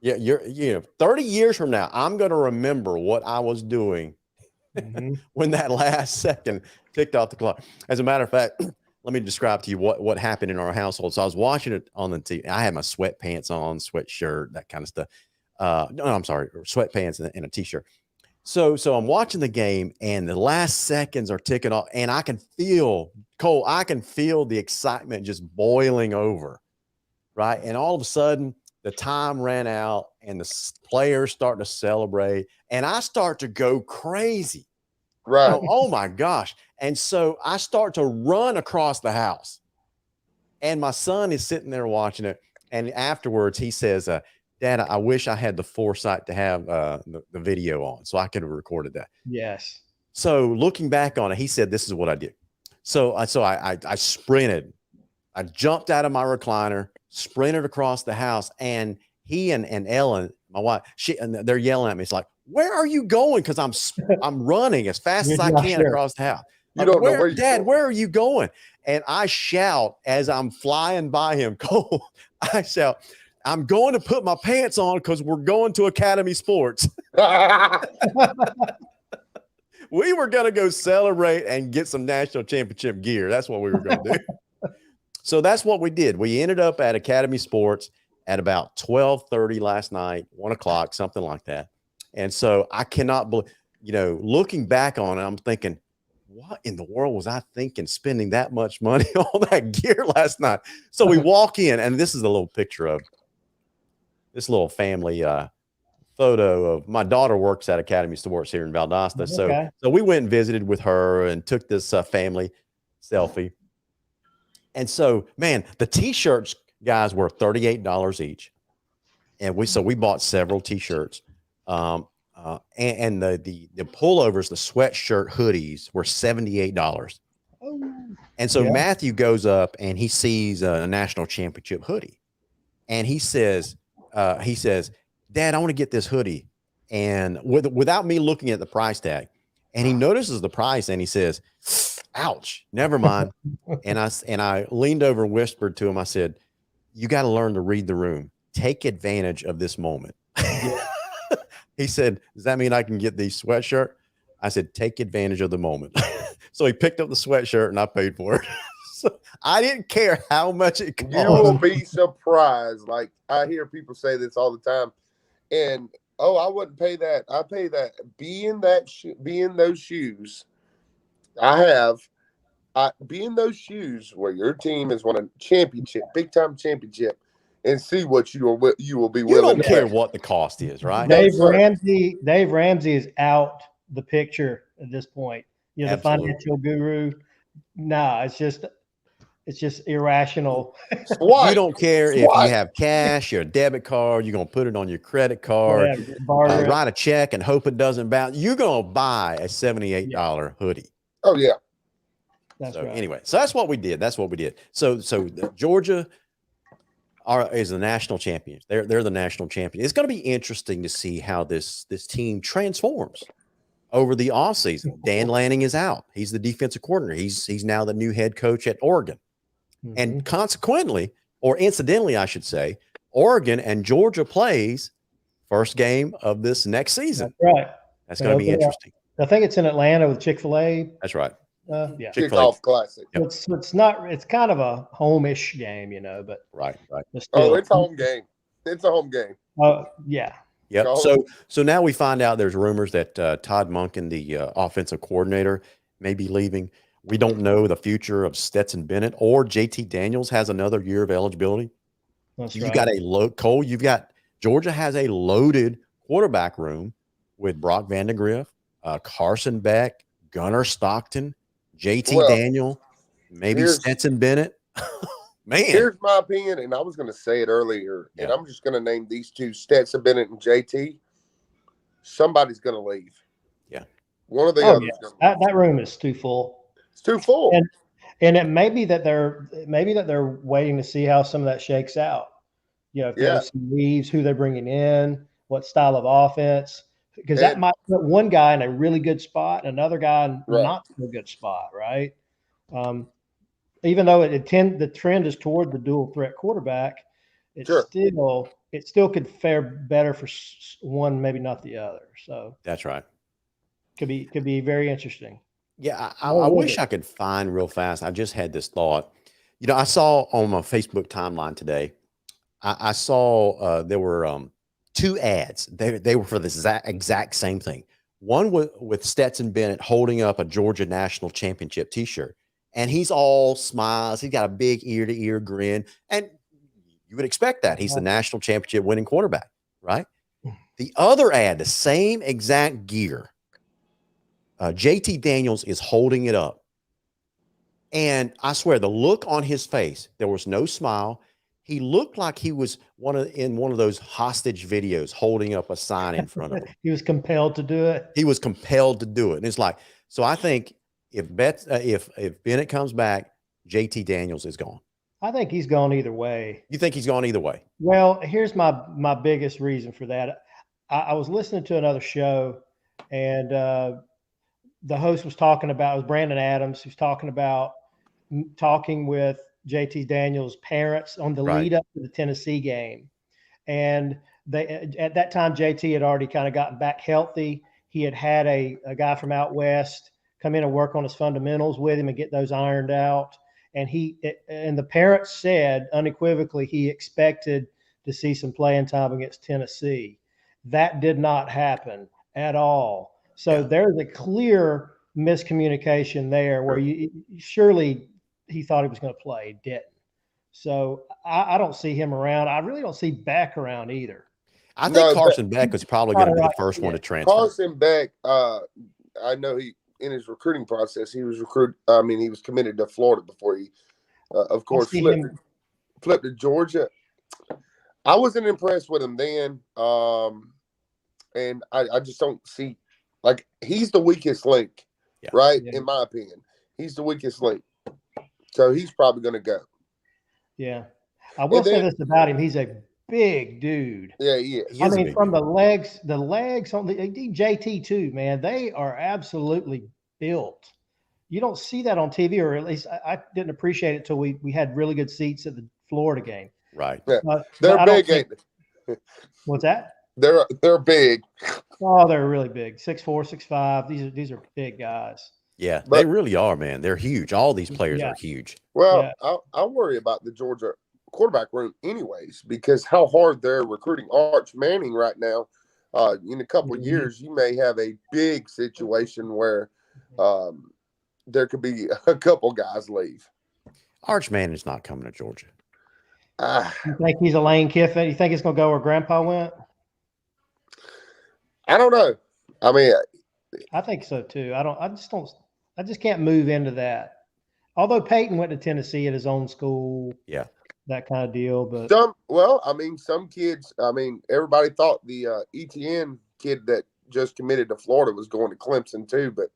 Yeah. 30 years from now, I'm going to remember what I was doing when that last second ticked off the clock. As a matter of fact, let me describe to you what happened in our household. So I was watching it on the TV. I had my sweatpants on, sweatshirt, that kind of stuff. No, I'm sorry, sweatpants and a t-shirt. So I'm watching the game, and the last seconds are ticking off, and I can feel, Cole, I can feel the excitement just boiling over, right? And all of a sudden, the time ran out, and the players start to celebrate, and I start to go crazy. Right. Oh my gosh. And so I start to run across the house, and my son is sitting there watching it. And afterwards he says, Dad, I wish I had the foresight to have the video on so I could have recorded that. Yes. So looking back on it, he said, this is what I did. So I sprinted. I jumped out of my recliner, sprinted across the house, and he and Ellen, my wife, they're yelling at me. It's like, where are you going? Because I'm running as fast as I can across the house. You don't know where you're Dad, going. where are you going? And I shout as I'm flying by him, Cole, I shout, I'm going to put my pants on because we're going to Academy Sports. We were going to go celebrate and get some national championship gear. That's what we were going to do. So that's what we did. We ended up at Academy Sports at about 12:30 last night, 1 o'clock, something like that. And so I cannot believe, looking back on it, I'm thinking, what in the world was I thinking spending that much money on that gear last night? So we walk in, and this is a little picture of this little family photo of my daughter works at Academy Sports here in Valdosta. Okay. So we went and visited with her and took this family selfie. And so, man, the T-shirts, guys, were $38 each. And we bought several T-shirts. And the pullovers, the sweatshirt hoodies were $78. And so Matthew goes up and he sees a national championship hoodie. And he says, Dad, I want to get this hoodie. And without me looking at the price tag, and he notices the price and he says, ouch, never mind. And I leaned over and whispered to him, I said, you got to learn to read the room. Take advantage of this moment. He said, does that mean I can get the sweatshirt? I said, take advantage of the moment. So he picked up the sweatshirt and I paid for it. So I didn't care how much it cost. You will be surprised. Like, I hear people say this all the time. And, I wouldn't pay that. I pay that. Be in those shoes. Be in those shoes where your team has won a championship, big time championship, and see what you will be willing. You don't to care pay. what the cost is, right? Dave Ramsey is out the picture at this point. The Absolutely. financial guru. Nah, it's It's just irrational. Swipe. You don't care if you Swipe. have cash, your debit card, you're going to put it on your credit card, Yeah, barter it. write a check and hope it doesn't bounce. You're going to buy a $78 hoodie. Oh yeah. That's So right. anyway, so that's what we did. That's what we did. So Georgia is the national champions. They're the national champion. It's going to be interesting to see how this team transforms over the offseason. Dan Lanning is out. He's the defensive coordinator. He's now the new head coach at Oregon. And consequently, or incidentally, I should say, Oregon and Georgia plays first game of this next season. That's right. That's going to be interesting. I think it's in Atlanta with Chick-fil-A. That's right. Yeah. Kickoff classic. Yep. It's kind of a home-ish game, but Right. still, It's a home game. It's a home game. yeah. Yep. Oh. So now we find out there's rumors that Todd Monken, the offensive coordinator, may be leaving. We don't know the future of Stetson Bennett, or JT Daniels has another year of eligibility. That's You've right. got Cole. Georgia has a loaded quarterback room with Brock Vandegrift, Carson Beck, Gunnar Stockton, JT Daniel, maybe Stetson Bennett. Man, here's my opinion, and I was going to say it earlier, and I'm just going to name these two, Stetson Bennett and JT. Somebody's going to leave. Yeah. One of the others. Yeah. That room is too full. It's too full. And it may be that they're waiting to see how some of that shakes out. If Kelsey leaves, who they're bringing in, what style of offense, because that might put one guy in a really good spot, another guy in not so good spot, right? Even though the trend is toward the dual threat quarterback, it still could fare better for one, maybe not the other. So that's right. Could be very interesting. Yeah, I wish I could find real fast. I just had this thought. I saw on my Facebook timeline today, I saw there were two ads. They were for the exact same thing. One with Stetson Bennett holding up a Georgia National Championship T-shirt, and he's all smiles. He's got a big ear-to-ear grin, and you would expect that. He's the national championship winning quarterback, right? The other ad, the same exact gear, JT Daniels is holding it up. And I swear, the look on his face, there was no smile. He looked like he was in one of those hostage videos holding up a sign in front of him. He was compelled to do it. He was compelled to do it. And it's like, so I think if Bennett comes back, JT Daniels is gone. I think he's gone either way. You think he's gone either way? Well, here's my biggest reason for that. I was listening to another show, and the host was talking about, it was Brandon Adams, who's talking with JT Daniels' parents on the lead up to the Tennessee game. And at that time, JT had already kind of gotten back healthy. He had a guy from out west come in and work on his fundamentals with him and get those ironed out. And the parents said unequivocally he expected to see some playing time against Tennessee. That did not happen at all. So there's a clear miscommunication there where surely he thought he was going to play, didn't. So I don't see him around. I really don't see Beck around either. I think Carson Beck was probably going to be the first one to transfer. Carson Beck, I know in his recruiting process, he was he was committed to Florida before he, of course, flipped to Georgia. I wasn't impressed with him then, and I just don't see, like, he's the weakest link, right? Yeah. In my opinion, he's the weakest link. So he's probably going to go. Yeah. I will say this about him. He's a big dude. Yeah, he is. I mean, from the legs on the JT too, man, they are absolutely built. You don't see that on TV, or at least I didn't appreciate it till we had really good seats at the Florida game. Right. Yeah. They're big. What's that? They're big. Oh, they're really big. 6'4", 6'5". These are big guys. Yeah, they really are, man. They're huge. All these players are huge. Well, I worry about the Georgia quarterback room anyways, because how hard they're recruiting Arch Manning right now. In a couple of years, you may have a big situation where there could be a couple guys leave. Arch Manning's not coming to Georgia. You think he's a Lane Kiffin? You think it's going to go where Grandpa went? I don't know. I mean, I think so too. I just can't move into that. Although Peyton went to Tennessee at his own school. Yeah. That kind of deal. But some kids, everybody thought the ETN kid that just committed to Florida was going to Clemson too, but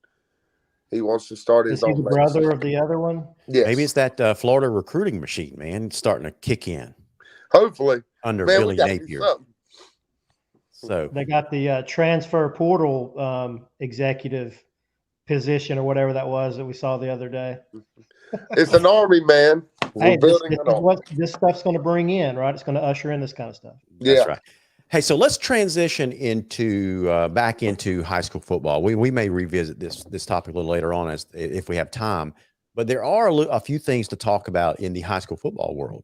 he wants to start his is he own the brother of the other one? Yes. Maybe it's that Florida recruiting machine, man, starting to kick in. Hopefully. Under Man, Billy Napier. So they got the transfer portal executive position or whatever that was that we saw the other day. It's an army, man. We're This building is an army. what this stuff's going to bring in, right? It's going to usher in this kind of stuff. that's right. Hey, so let's transition into back into high school football. We may revisit this topic a little later on if we have time, but there are a few things to talk about in the high school football world.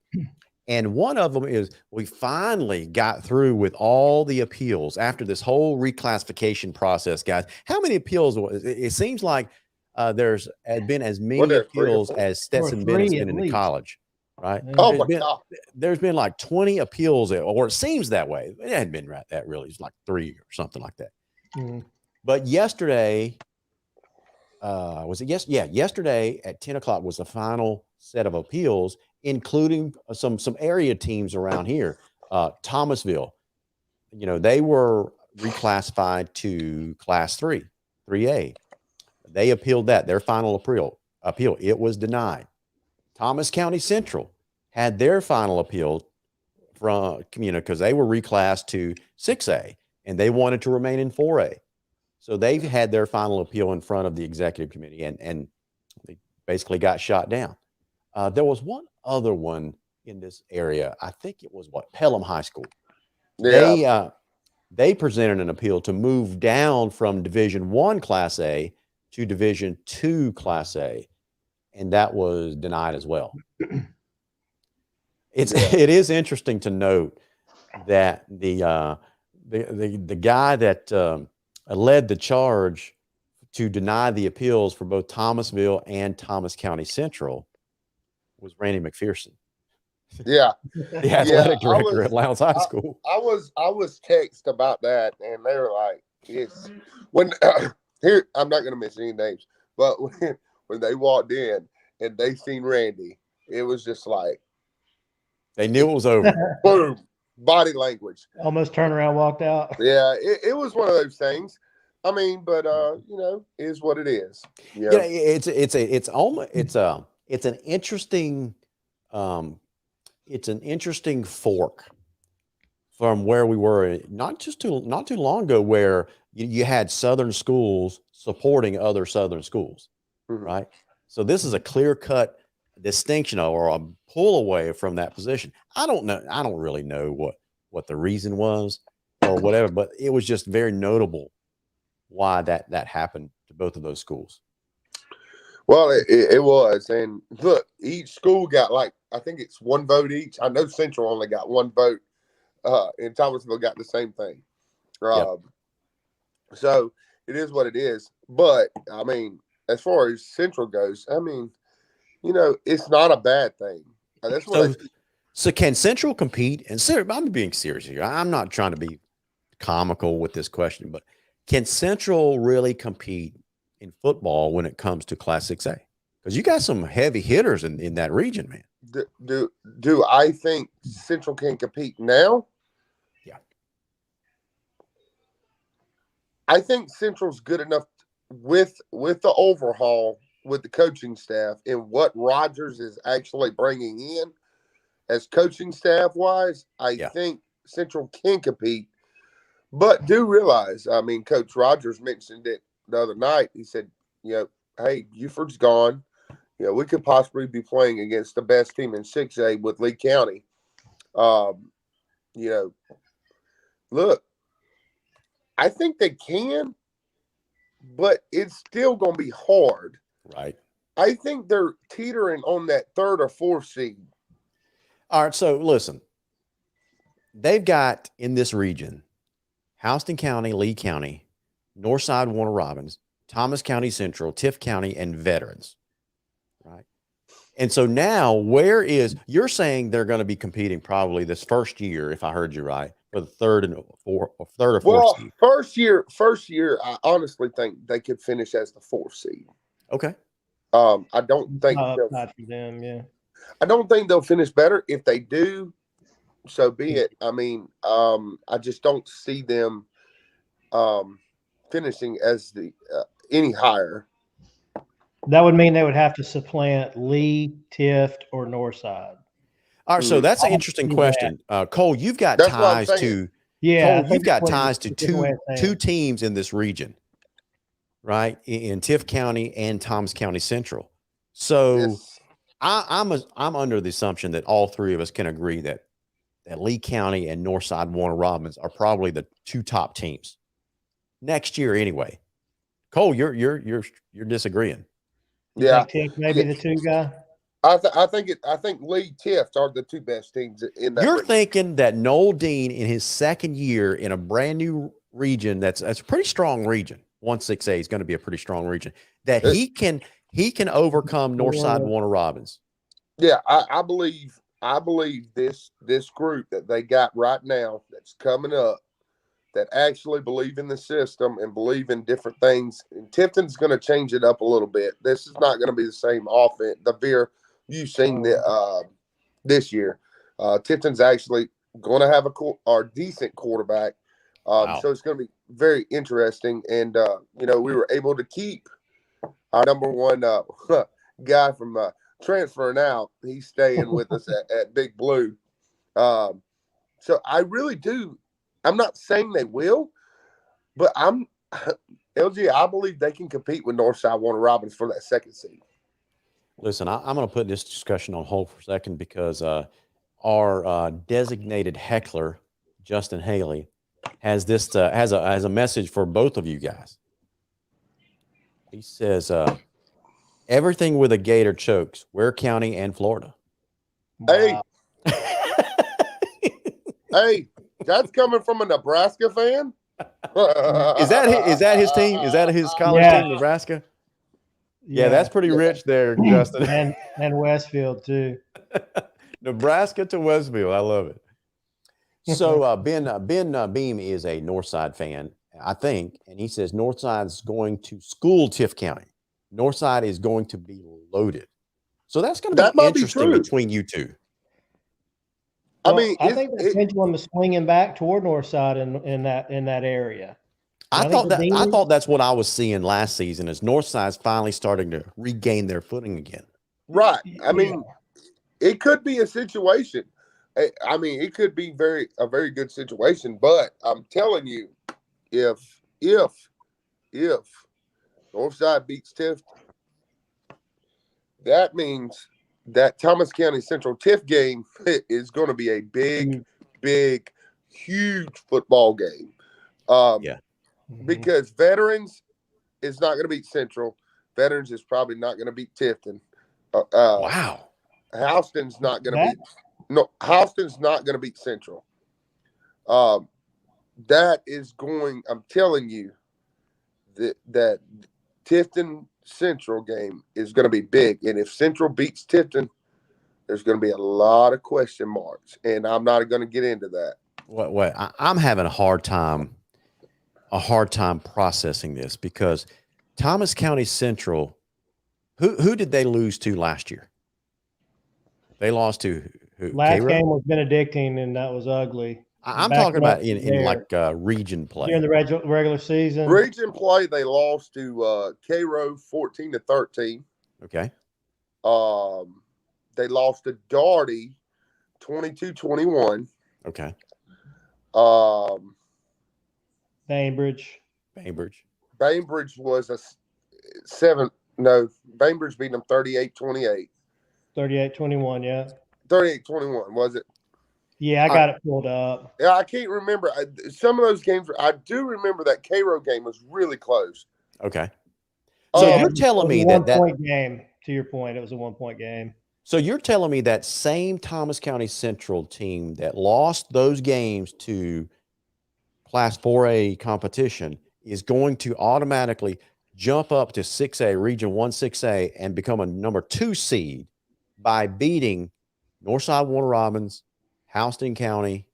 And one of them is we finally got through with all the appeals after this whole reclassification process, guys. How many appeals? It seems like there's been as many appeals as Stetson Bennett's been in college, right? Oh, my God. There's been like 20 appeals, or it seems that way. It hadn't been that really. It's like 3 or something like that. Mm-hmm. But yesterday, was it yesterday at 10 o'clock was the final set of appeals, including some area teams around here. Thomasville, they were reclassified to Class 3A. They appealed that, their final appeal. It was denied. Thomas County Central had their final appeal from, because they were reclassed to 6A and they wanted to remain in 4A. So they've had their final appeal in front of the executive committee and they basically got shot down. There was one other one in this area. I think it was Pelham High School. Yeah. They presented an appeal to move down from Division I Class A to Division II Class A, and that was denied as well. It is interesting to note that the guy that led the charge to deny the appeals for both Thomasville and Thomas County Central was Randy Mcpherson. Yeah. The athletic director at Lowndes High School. I was text about that, and they were like, "It's when here." I'm not going to mention any names, but when they walked in and they seen Randy, it was just like they knew it was over. Boom, body language. Almost turned around, walked out. Yeah, it was one of those things. I mean, but is what it is. Yeah, it's an interesting. It's an interesting fork from where we were not too long ago, where you had Southern schools supporting other Southern schools, right? So this is a clear-cut distinction or a pull away from that position. I don't know. I don't really know what the reason was or whatever, but it was just very notable why that happened to both of those schools. Well, it was. And look, each school got I think it's one vote each. I know Central only got one vote, and Thomasville got the same thing. So it is what it is. But, I mean, as far as Central goes, I mean, it's not a bad thing. That's what so can Central compete? And I'm being serious here. I'm not trying to be comical with this question, but can Central really compete in football when it comes to Class 6A? Because you got some heavy hitters in that region, man. Do I think Central can compete now? Yeah. I think Central's good enough with the overhaul, with the coaching staff, and what Rogers is actually bringing in as coaching staff wise. I think Central can compete, but do realize, I mean, Coach Rogers mentioned it the other night. He said, hey, Buford's gone. We could possibly be playing against the best team in 6A with Lee County. Look, I think they can, but it's still going to be hard. Right. I think they're teetering on that 3rd or 4th seed. All right. So listen, they've got in this region, Houston County, Lee County, Northside, Warner Robins, Thomas County Central, Tift County, and Veterans. Right. And so now you're saying they're going to be competing probably this first year, if I heard you right, for the 3rd or 4th well, seed. First year, I honestly think they could finish as the 4th seed. Okay. I don't think upside for them. Yeah. I don't think they'll finish better. If they do, so be it. I mean, I just don't see them finishing as the any higher. That would mean they would have to supplant Lee, Tift, or Northside. All right, so that's an interesting question. Cole, you've got That's what I'm ties saying. to Cole, you've got ties to two teams in this region, right? In Tift County and Thomas County Central. So Yes. I'm under the assumption that all three of us can agree that Lee County and Northside Warner Robins are probably the two top teams next year anyway. Cole, you're disagreeing. Yeah, maybe the two guy. I think Lee Tift are the two best teams in that. You're thinking that Noel Dean in his second year in a brand new region that's a pretty strong region. 1-6A is going to be a pretty strong region that he can overcome Northside Warner Robins. Yeah, I believe this group that they got right now that's coming up that actually believe in the system and believe in different things. And Tifton's going to change it up a little bit. This is not going to be the same offense. The veer you've seen this year. Tifton's actually going to have a decent quarterback. Wow. So it's going to be very interesting. And, we were able to keep our number one guy from transferring out. He's staying with us at Big Blue. So I really do. I'm not saying they will, but LG, I believe they can compete with Northside Warner Robins for that second seed. Listen, I'm going to put this discussion on hold for a second because our designated heckler, Justin Haley, has this has a message for both of you guys. He says, everything with a gator chokes, Ware County and Florida. Wow. Hey, that's coming from a Nebraska fan. Is that his team? Is that his college team, Nebraska? Yeah, that's pretty rich there, Justin. and Westfield too. Nebraska to Westfield. I love it. So Ben Beam is a Northside fan, I think, and he says Northside's going to school Tift County. Northside is going to be loaded. So that's going to be interesting between you two. Well, I think the pendulum is swinging back toward Northside in that area. I thought that's what I was seeing last season is Northside's finally starting to regain their footing again. Right. I mean, it could be a situation. I mean, it could be a very good situation, but I'm telling you, if Northside beats Tift, that means that Thomas County Central Tift game is going to be a big, huge football game. Because Veterans is not going to beat Central. Veterans is probably not going to beat Tifton. Wow. Houston's not going to beat. No, Houston's not going to beat Central. That is going. I'm telling you that Tifton Central game is going to be big, and if Central beats Tifton, there's going to be a lot of question marks, and I'm not going to get into that. Wait, I'm having a hard time processing this because Thomas County Central, who did they lose to last year? They lost to who? Last game was Benedictine, and that was ugly. I'm talking about in like region play. During the regular season. Region play, they lost to Cairo 14-13. Okay. They lost to Darty 22-21. Okay. Bainbridge was a 7. No, Bainbridge beat them 38-28. 38-21, yeah. 38-21, was it? Yeah, I got it pulled up. Yeah, I can't remember. Some of those games, I do remember that Cairo game was really close. Okay. So you're telling me that point game, to your point, it was a 1-point game. So you're telling me that same Thomas County Central team that lost those games to Class 4A competition is going to automatically jump up to 6A, Region 1-6A, and become a number 2 seed by beating Northside Warner Robins, Houston County.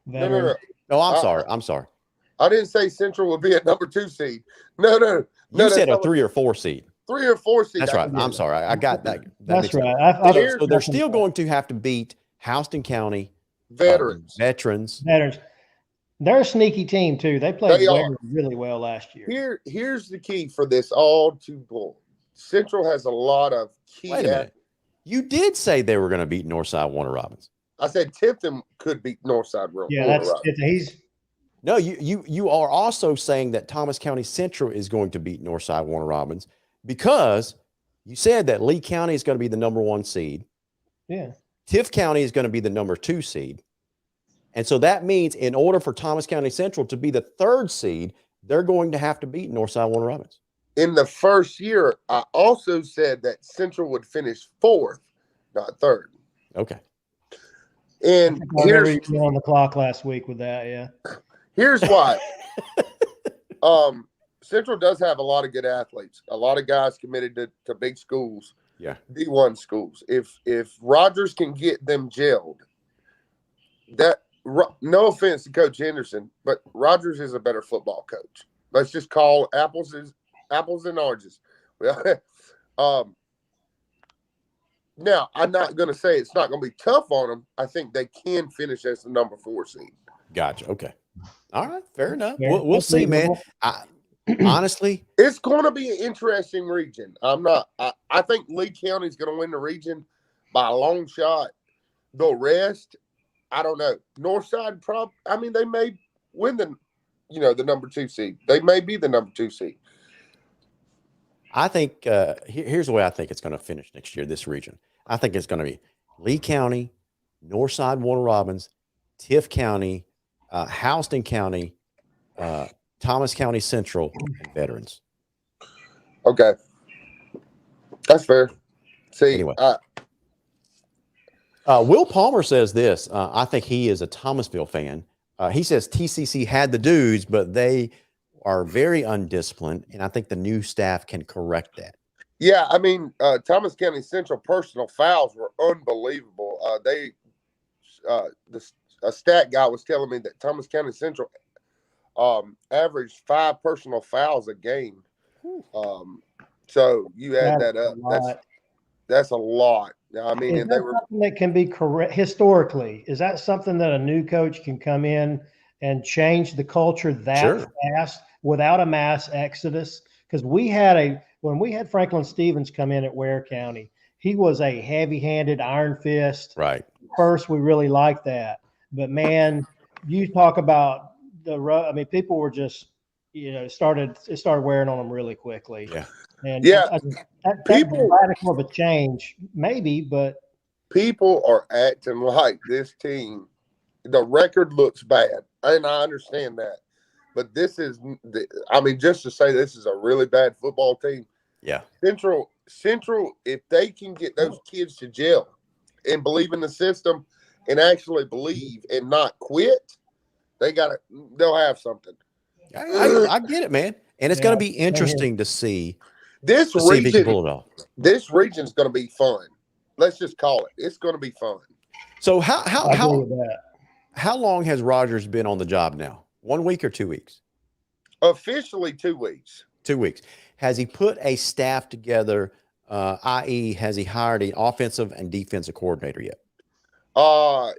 No, I'm sorry. I didn't say Central would be a number 2 seed. No. You said a 3 or 4 seed. 3 or 4 seed. That's right. I'm sorry. I got that. That's right. So they're still going to have to beat Houston County Veterans. Veterans. They're a sneaky team too. They played really well last year. Here's the key for this all to pull. Central has a lot of key. Wait a minute. You did say they were going to beat Northside Warner Robins. I said Tipton could beat Northside Warner. Yeah, that's No, you are also saying that Thomas County Central is going to beat Northside Warner Robins because you said that Lee County is going to be the #1 seed. Yeah. Tift County is going to be the #2 seed. And so that means in order for Thomas County Central to be the 3rd seed, they're going to have to beat Northside Warner Robins. In the first year, I also said that Central would finish 4th, not 3rd. Okay. And here's on the clock last week with that. Yeah. Here's why. Central does have a lot of good athletes, a lot of guys committed to big schools. Yeah. D1 schools. If Rogers can get them gelled, no offense to Coach Henderson, but Rogers is a better football coach. Let's just call apples and oranges. Now, I'm not going to say it's not going to be tough on them. I think they can finish as the #4 seed. Gotcha. Okay. All right. Fair enough. We'll see, man. Honestly, it's going to be an interesting region. I think Lee County is going to win the region by a long shot. The rest, I don't know. Northside, they may win the #2 seed. They may be the #2 seed. I think here's the way I think it's going to finish next year, this region. I think it's going to be Lee County, Northside Warner Robins, Tift County, Houston County, Thomas County Central, and Veterans. Okay. That's fair. See, anyway. Will Palmer says this. I think he is a Thomasville fan. He says TCC had the dudes, but they are very undisciplined, and I think the new staff can correct that. Yeah, Thomas County Central personal fouls were unbelievable. A stat guy was telling me that Thomas County Central averaged 5 personal fouls a game. So you add that up, that's a lot. Is that something that can be correct historically? Is that something that a new coach can come in and change the culture that fast without a mass exodus? Because when we had Franklin Stevens come in at Ware County, he was a heavy-handed iron fist. Right. First, we really liked that. But man, you talk about people were just, it started wearing on them really quickly. Yeah. And that's radical of a change, maybe, but people are acting like this team. The record looks bad, and I understand that. But this is, just to say this is a really bad football team. Yeah. Central, if they can get those kids to gel and believe in the system and actually believe and not quit, they'll have something. I get it, man. And it's going to be interesting to see. This region is going to be fun. Let's just call it. It's going to be fun. So how long has Rogers been on the job now? 1 week or 2 weeks? Officially 2 weeks. 2 weeks. Has he put a staff together, i.e. has he hired an offensive and defensive coordinator yet?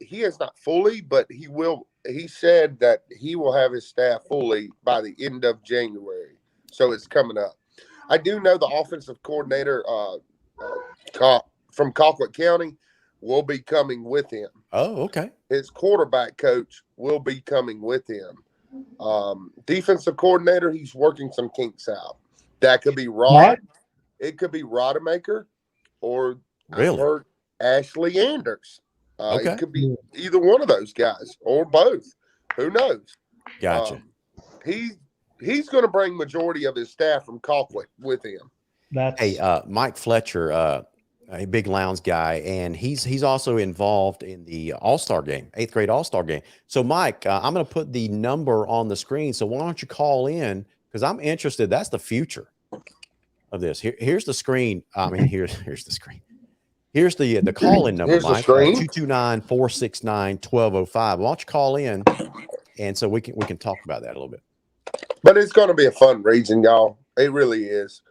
He has not fully, but he will. He said that he will have his staff fully by the end of January. So it's coming up. I do know the offensive coordinator from Colquitt County will be coming with him. Oh, okay. His quarterback coach will be coming with him. Defensive coordinator, he's working some kinks out. That could be Rod. It could be Rodemaker, or really? I've heard Ashley Anders. Okay. It could be either one of those guys or both. Who knows? Gotcha. He's going to bring majority of his staff from Colquitt with him. Mike Fletcher, a big Lowndes guy, and he's also involved in the All-Star game, 8th grade All-Star game. So, Mike, I'm going to put the number on the screen. So why don't you call in? Because I'm interested. That's the future of this. Here's the screen. Here's the screen. Here's the call-in number, Here's Mike. 229-469-1205. Why don't you call in, and so we can talk about that a little bit. But it's going to be a fun region, y'all. It really is.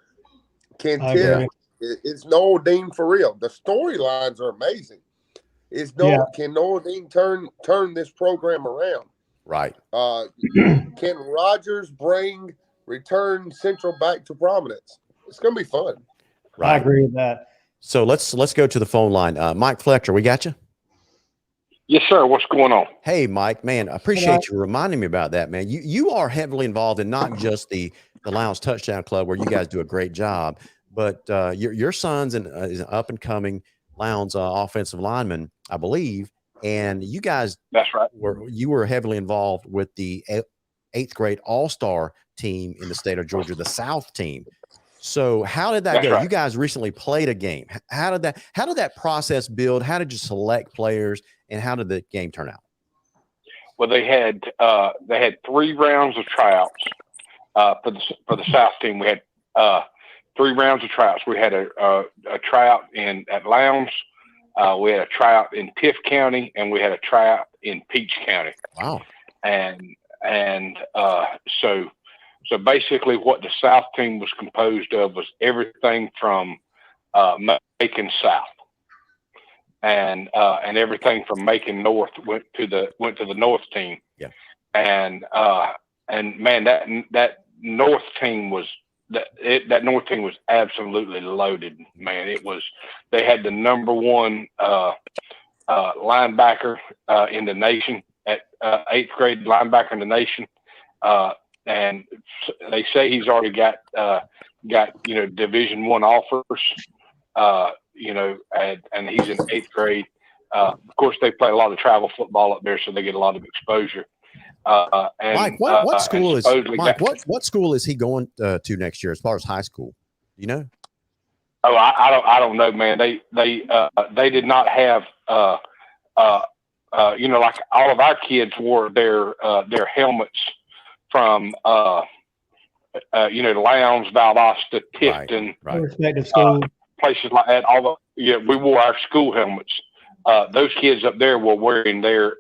Can I Tip? agree. It's Noel Dean for real. The storylines are amazing. Can Noel Dean turn this program around? Right. Can Rogers return Central back to prominence? It's going to be fun. Right. I agree with that. So let's go to the phone line. Mike Fletcher, we got you. Yes, sir. What's going on? Hey, Mike, man, I appreciate you reminding me about that, man. You are heavily involved in not just the Lowndes Touchdown Club, where you guys do a great job, but your son's is an up and coming Lowndes offensive lineman, I believe, and you guys, that's right, were heavily involved with the 8th grade All-Star team in the state of Georgia, the South team. So how did that go? Right. You guys recently played a game. How did that process build? How did you select players, and how did the game turn out? Well, they had 3 rounds of tryouts for the South team. We had 3 rounds of tryouts. We had a tryout at Lowndes. We had a tryout in Tift County, and we had a tryout in Peach County. Wow! And so basically, what the South team was composed of was everything from Macon South, and everything from Macon North went to the North team. Yeah. And man, that North team was that North team was absolutely loaded. Man, they had the #1 linebacker in the nation at 8th grade linebacker in the nation. And they say he's already got Division I offers, and he's in 8th grade. Of course, they play a lot of travel football up there, so they get a lot of exposure. And, Mike, what school is Mike? What school is he going to next year as far as high school? You know? Oh, I don't know, man. They did not have like all of our kids wore their helmets from Lowndes, Valdosta, Tifton, respective schools, places like that. We wore our school helmets. Those kids up there were wearing their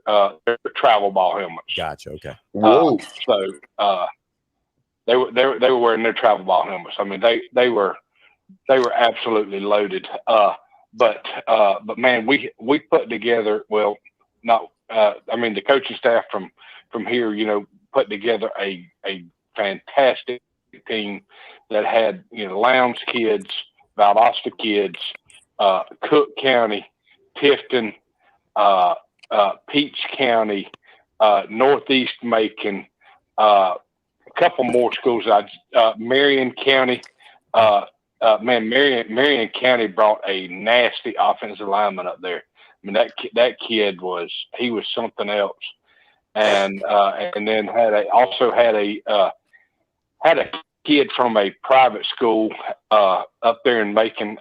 travel ball helmets. Gotcha. Okay. Whoa. So they were wearing their travel ball helmets. I mean, they were absolutely loaded. But man, we put together, the coaching staff from here, put together a fantastic team that had, Lowndes kids, Valdosta kids, Cook County, Tifton, Peach County, Northeast Macon, a couple more schools. Marion County, Marion County brought a nasty offensive lineman up there. I mean, that kid was something else. And then had a kid from a private school up there in Macon,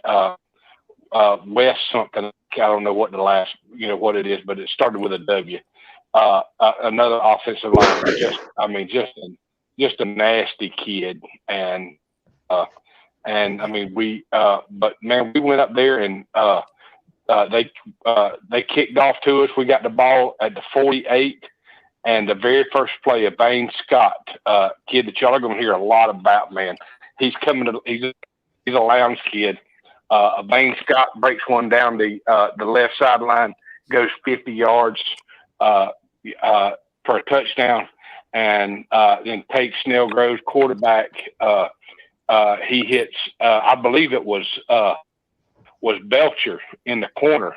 West something. I don't know what what it is, but it started with a W. Another offensive lineman, just a nasty kid. And I mean, but man, we went up there and they kicked off to us. We got the ball at the 48. And the very first play of Bain Scott, kid that y'all are going to hear a lot about, man. He's a Lowndes kid. Bain Scott breaks one down the left sideline, goes 50 yards for a touchdown, and then Tate Snellgrove's quarterback. He hits, I believe it was Belcher in the corner.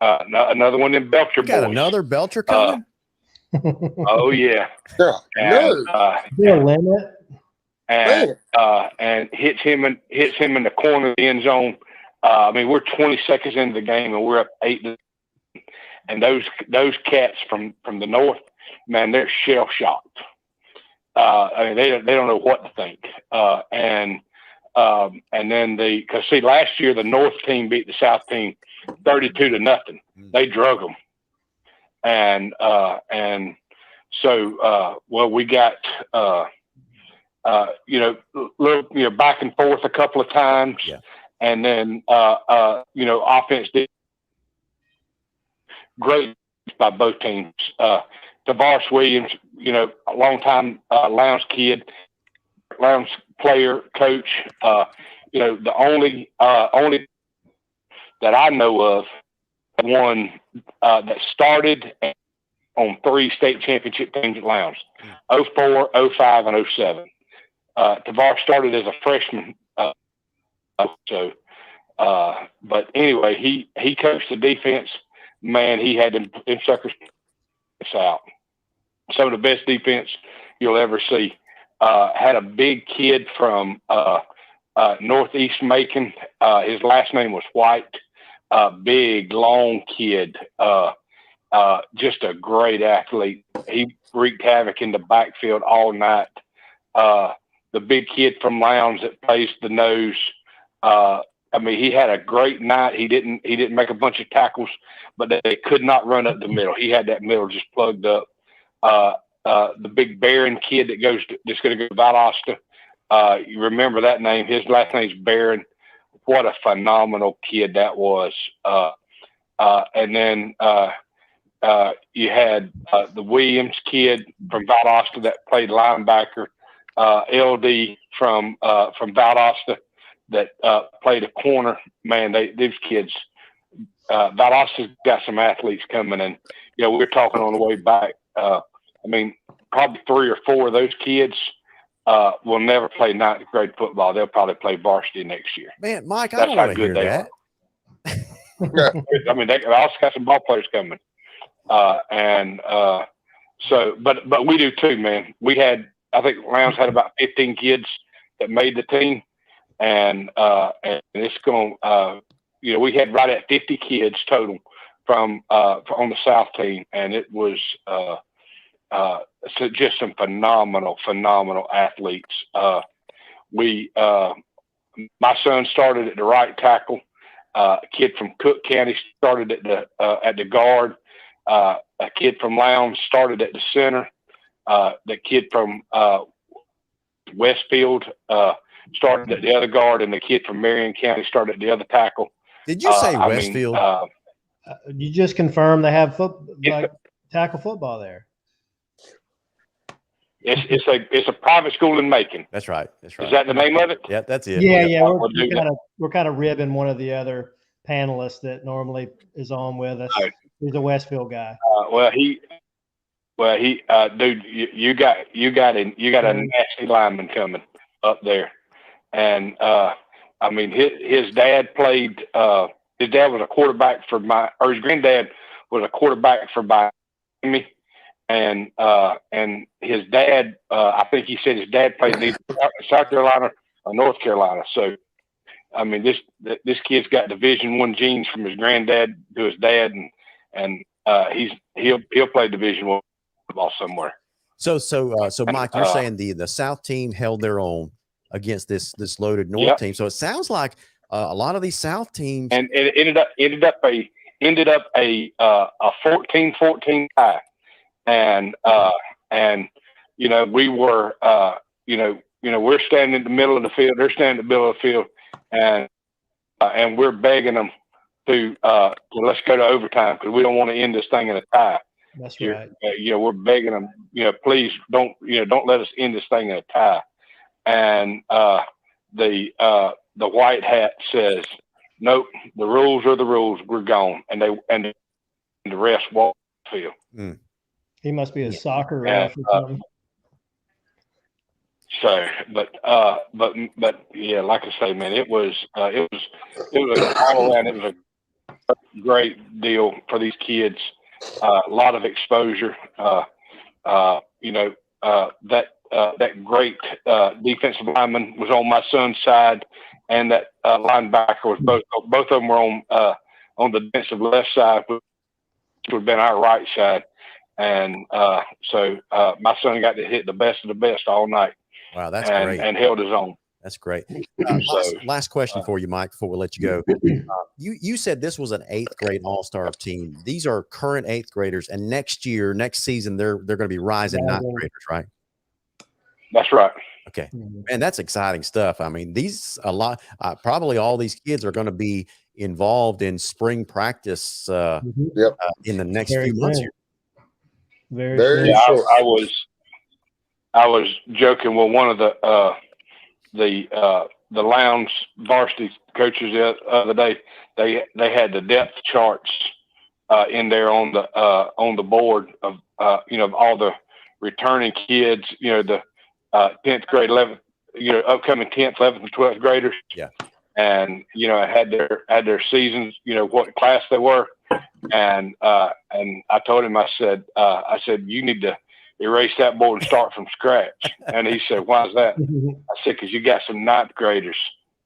Another one in Belcher. Got another Belcher coming. Oh yeah. And hits him in the corner of the end zone. We're 20 seconds into the game and we're up 8. And those cats from the north, man, they're shell shocked. They don't know what to think. And then because last year the north team beat the south team 32-0. They drug them. And so we got little back and forth a couple of times, and then offense did great by both teams. Tavares Williams, a long time Lowndes kid, Lowndes player, coach. the only that I know of one that started on 3 state championship teams at Lowndes, 04, 05, and 07. Tavar started as a freshman. But anyway, he coached the defense. Man, he had them suckers out. Some of the best defense you'll ever see. Had a big kid from Northeast Macon. His last name was White. Big, long kid. Just a great athlete. He wreaked havoc in the backfield all night. The big kid from Lowndes that plays the nose. I mean, he had a great night. He didn't make a bunch of tackles, but they could not run up the middle. He had that middle just plugged up. The big Barron kid that's going to go to Valdosta. You remember that name? His last name's Barron. What a phenomenal kid that was. And then you had the Williams kid from Valdosta that played linebacker. LD from Valdosta that played a corner. Man, these kids, Valdosta's got some athletes coming, and we were talking on the way back. I mean, probably 3 or 4 of those kids will never play 9th grade football. They'll probably play varsity next year. Man, Mike, I don't want to hear that. I mean, they also got some ball players coming, so, but we do too, man. We had, I think Lowndes had about 15 kids that made the team, and it's going. We had right at 50 kids total from on the South team, and it was so just some phenomenal athletes. My son started at the right tackle. A kid from Cook County started at the guard. A kid from Lowndes started at the center. The kid from Westfield started at the other guard, and the kid from Marion County started at the other tackle. Did you say Westfield? You just confirmed they have tackle football there. It's a private school in Macon. That's right. Is that the name of it? Yeah, that's it. Yeah. We're kind of ribbing one of the other panelists that normally is on with us. Right. He's a Westfield guy. Dude, you got a nasty lineman coming up there, and I mean his dad played. His dad was a quarterback his granddad was a quarterback for Miami. And his dad, I think he said his dad played in South Carolina or North Carolina. So, I mean, this kid's got Division I genes from his granddad to his dad, and he'll play Division I football somewhere. So Mike, you're saying the South team held their own against this loaded North team. So it sounds like a lot of these South teams, and it ended up a 14-14 tie. And we were, we're standing in the middle of the field. They're standing in the middle of the field, and we're begging them to let's go to overtime because we don't want to end this thing in a tie. That's right. We're begging them, please don't let us end this thing in a tie. And the white hat says, nope, the rules are the rules. We're gone, and the rest walk the field. Mm. He must be a soccer ref or something. So, but yeah, like I say, man, it was all around. It was a great deal for these kids. A lot of exposure. That great defensive lineman was on my son's side, and that linebacker was both of them were on the defensive left side, which would have been our right side. And so my son got to hit the best of the best all night. Wow, that's great. And held his own. That's great. Last question for you, Mike, before we let you go. You said this was an 8th grade all-star team. These are current 8th graders, and next season, they're going to be rising 9th graders, right? That's right. Okay. And that's exciting stuff. I mean, probably all these kids are going to be involved in spring practice in the next few months here. Very short. I was joking with one of the Lowndes varsity coaches the other day. They had the depth charts in there on the board of of all the returning kids. The 10th grade, 11th, upcoming 10th, 11th, and 12th graders. Yeah. And had their seasons. What class they were. And I told him, I said, you need to erase that board and start from scratch. And he said, why is that? I said, because you got some 9th graders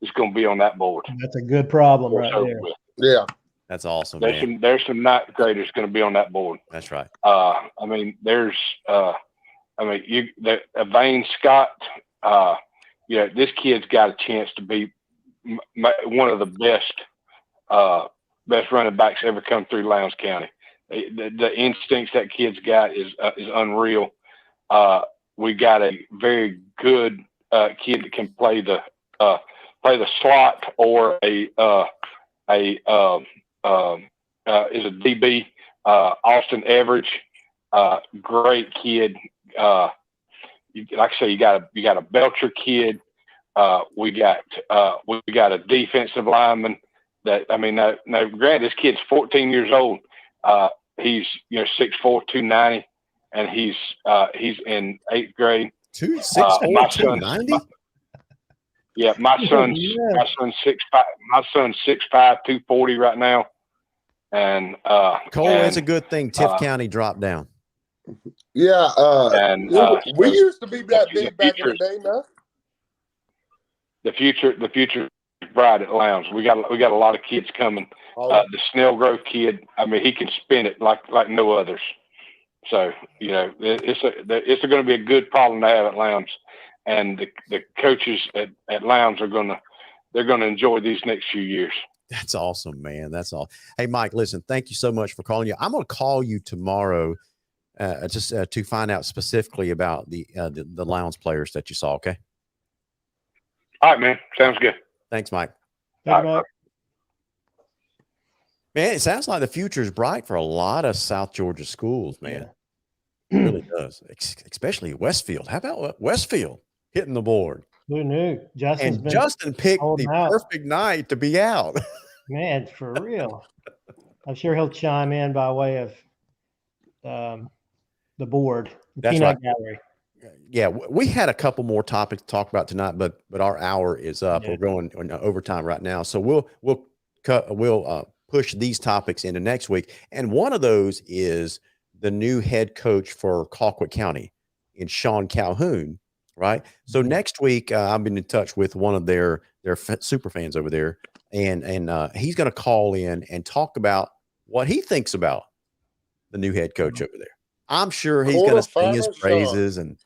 that's going to be on that board. That's a good problem right there. Yeah. That's awesome. There's some 9th graders going to be on that board. That's right. There's Vane Scott, this kid's got a chance to be one of the best running backs ever come through Lowndes County. The instincts that kid's got is unreal. We got a very good kid that can play the slot or is a DB. Austin Everidge, great kid. Like I say, you got a Belcher kid. We got a defensive lineman. Now granted, this kid's 14 years old. He's 6'4", 290, and he's in 8th grade. 6'4", 290. Yeah, my son's 6'5", 240 right now. And Cole, it's a good thing Tift County dropped down. Yeah, we used to be that big back in the day, man. The future is bright at Lowndes. We got a lot of kids coming. The Snell Grove kid, he can spin it like no others. So it's going to be a good problem to have at Lowndes, and the coaches at Lowndes are going to enjoy these next few years. That's awesome, man. That's all. Hey, Mike, listen, thank you so much for calling you. I'm going to call you tomorrow just to find out specifically about the Lowndes players that you saw. Okay. All right, man. Sounds good. Thanks, Mike. Thanks, Mike. Man, it sounds like the future is bright for a lot of South Georgia schools, man. It really does, especially Westfield. How about Westfield hitting the board? Who knew? Justin picked the perfect night to be out. Man, for real. I'm sure he'll chime in by way of the board. That's right. Gallery. Yeah, we had a couple more topics to talk about tonight, but our hour is up. Yeah. We're going on overtime right now, so we'll push these topics into next week. And one of those is the new head coach for Colquitt County in Sean Calhoun, right? So next week, I've been in touch with one of their super fans over there, and he's going to call in and talk about what he thinks about the new head coach over there. I'm sure he's going to sing his praises. And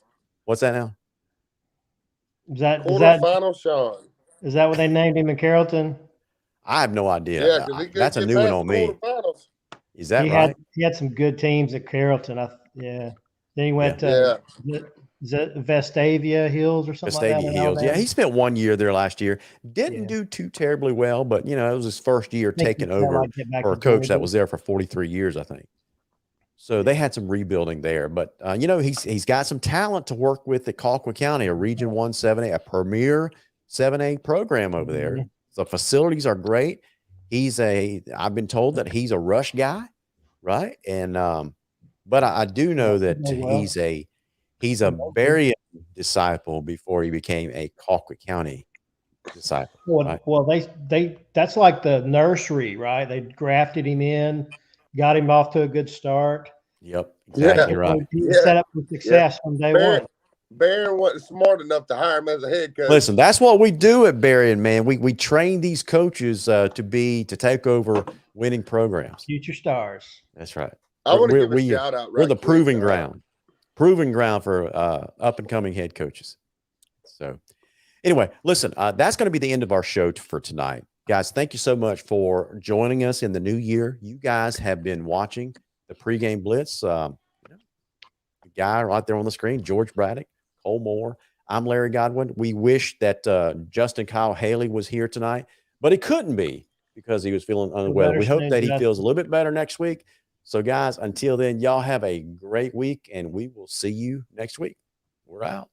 what's that now? Is that Sean? Is that what they named him in Carrollton? I have no idea. Yeah, that's a new one on me. Is that right? He had some good teams at Carrollton. Then he went to is it Vestavia Hills or something like that? Vestavia Hills. Yeah, he spent 1 year there last year. Didn't do too terribly well, but it was his first year taking over for a coach that was there for 43 years, I think. So they had some rebuilding there, but he's got some talent to work with at Colquitt County, a Region 1 7A, a premier 7A program over there. The facilities are great. I've been told that he's a rush guy, right? And but I do know that he's a Berrien disciple before he became a Colquitt County disciple. Well, that's like the nursery, right? They grafted him in, got him off to a good start. Yep, exactly right. He was set up for success from day one. Berrien wasn't smart enough to hire him as a head coach. Listen, that's what we do at Berrien, man. We train these coaches to take over winning programs. Future stars. That's right. I want to give a shout out. We're the proving ground for up and coming head coaches. So, anyway, listen, that's going to be the end of our show for tonight, guys. Thank you so much for joining us in the new year. You guys have been watching the pregame blitz. The guy right there on the screen, George Braddock, Cole Moore. I'm Larry Godwin. We wish that Justin Kyle Haley was here tonight, but he couldn't be because he was feeling unwell. We hope that he feels a little bit better next week. So, guys, until then, y'all have a great week, and we will see you next week. We're out.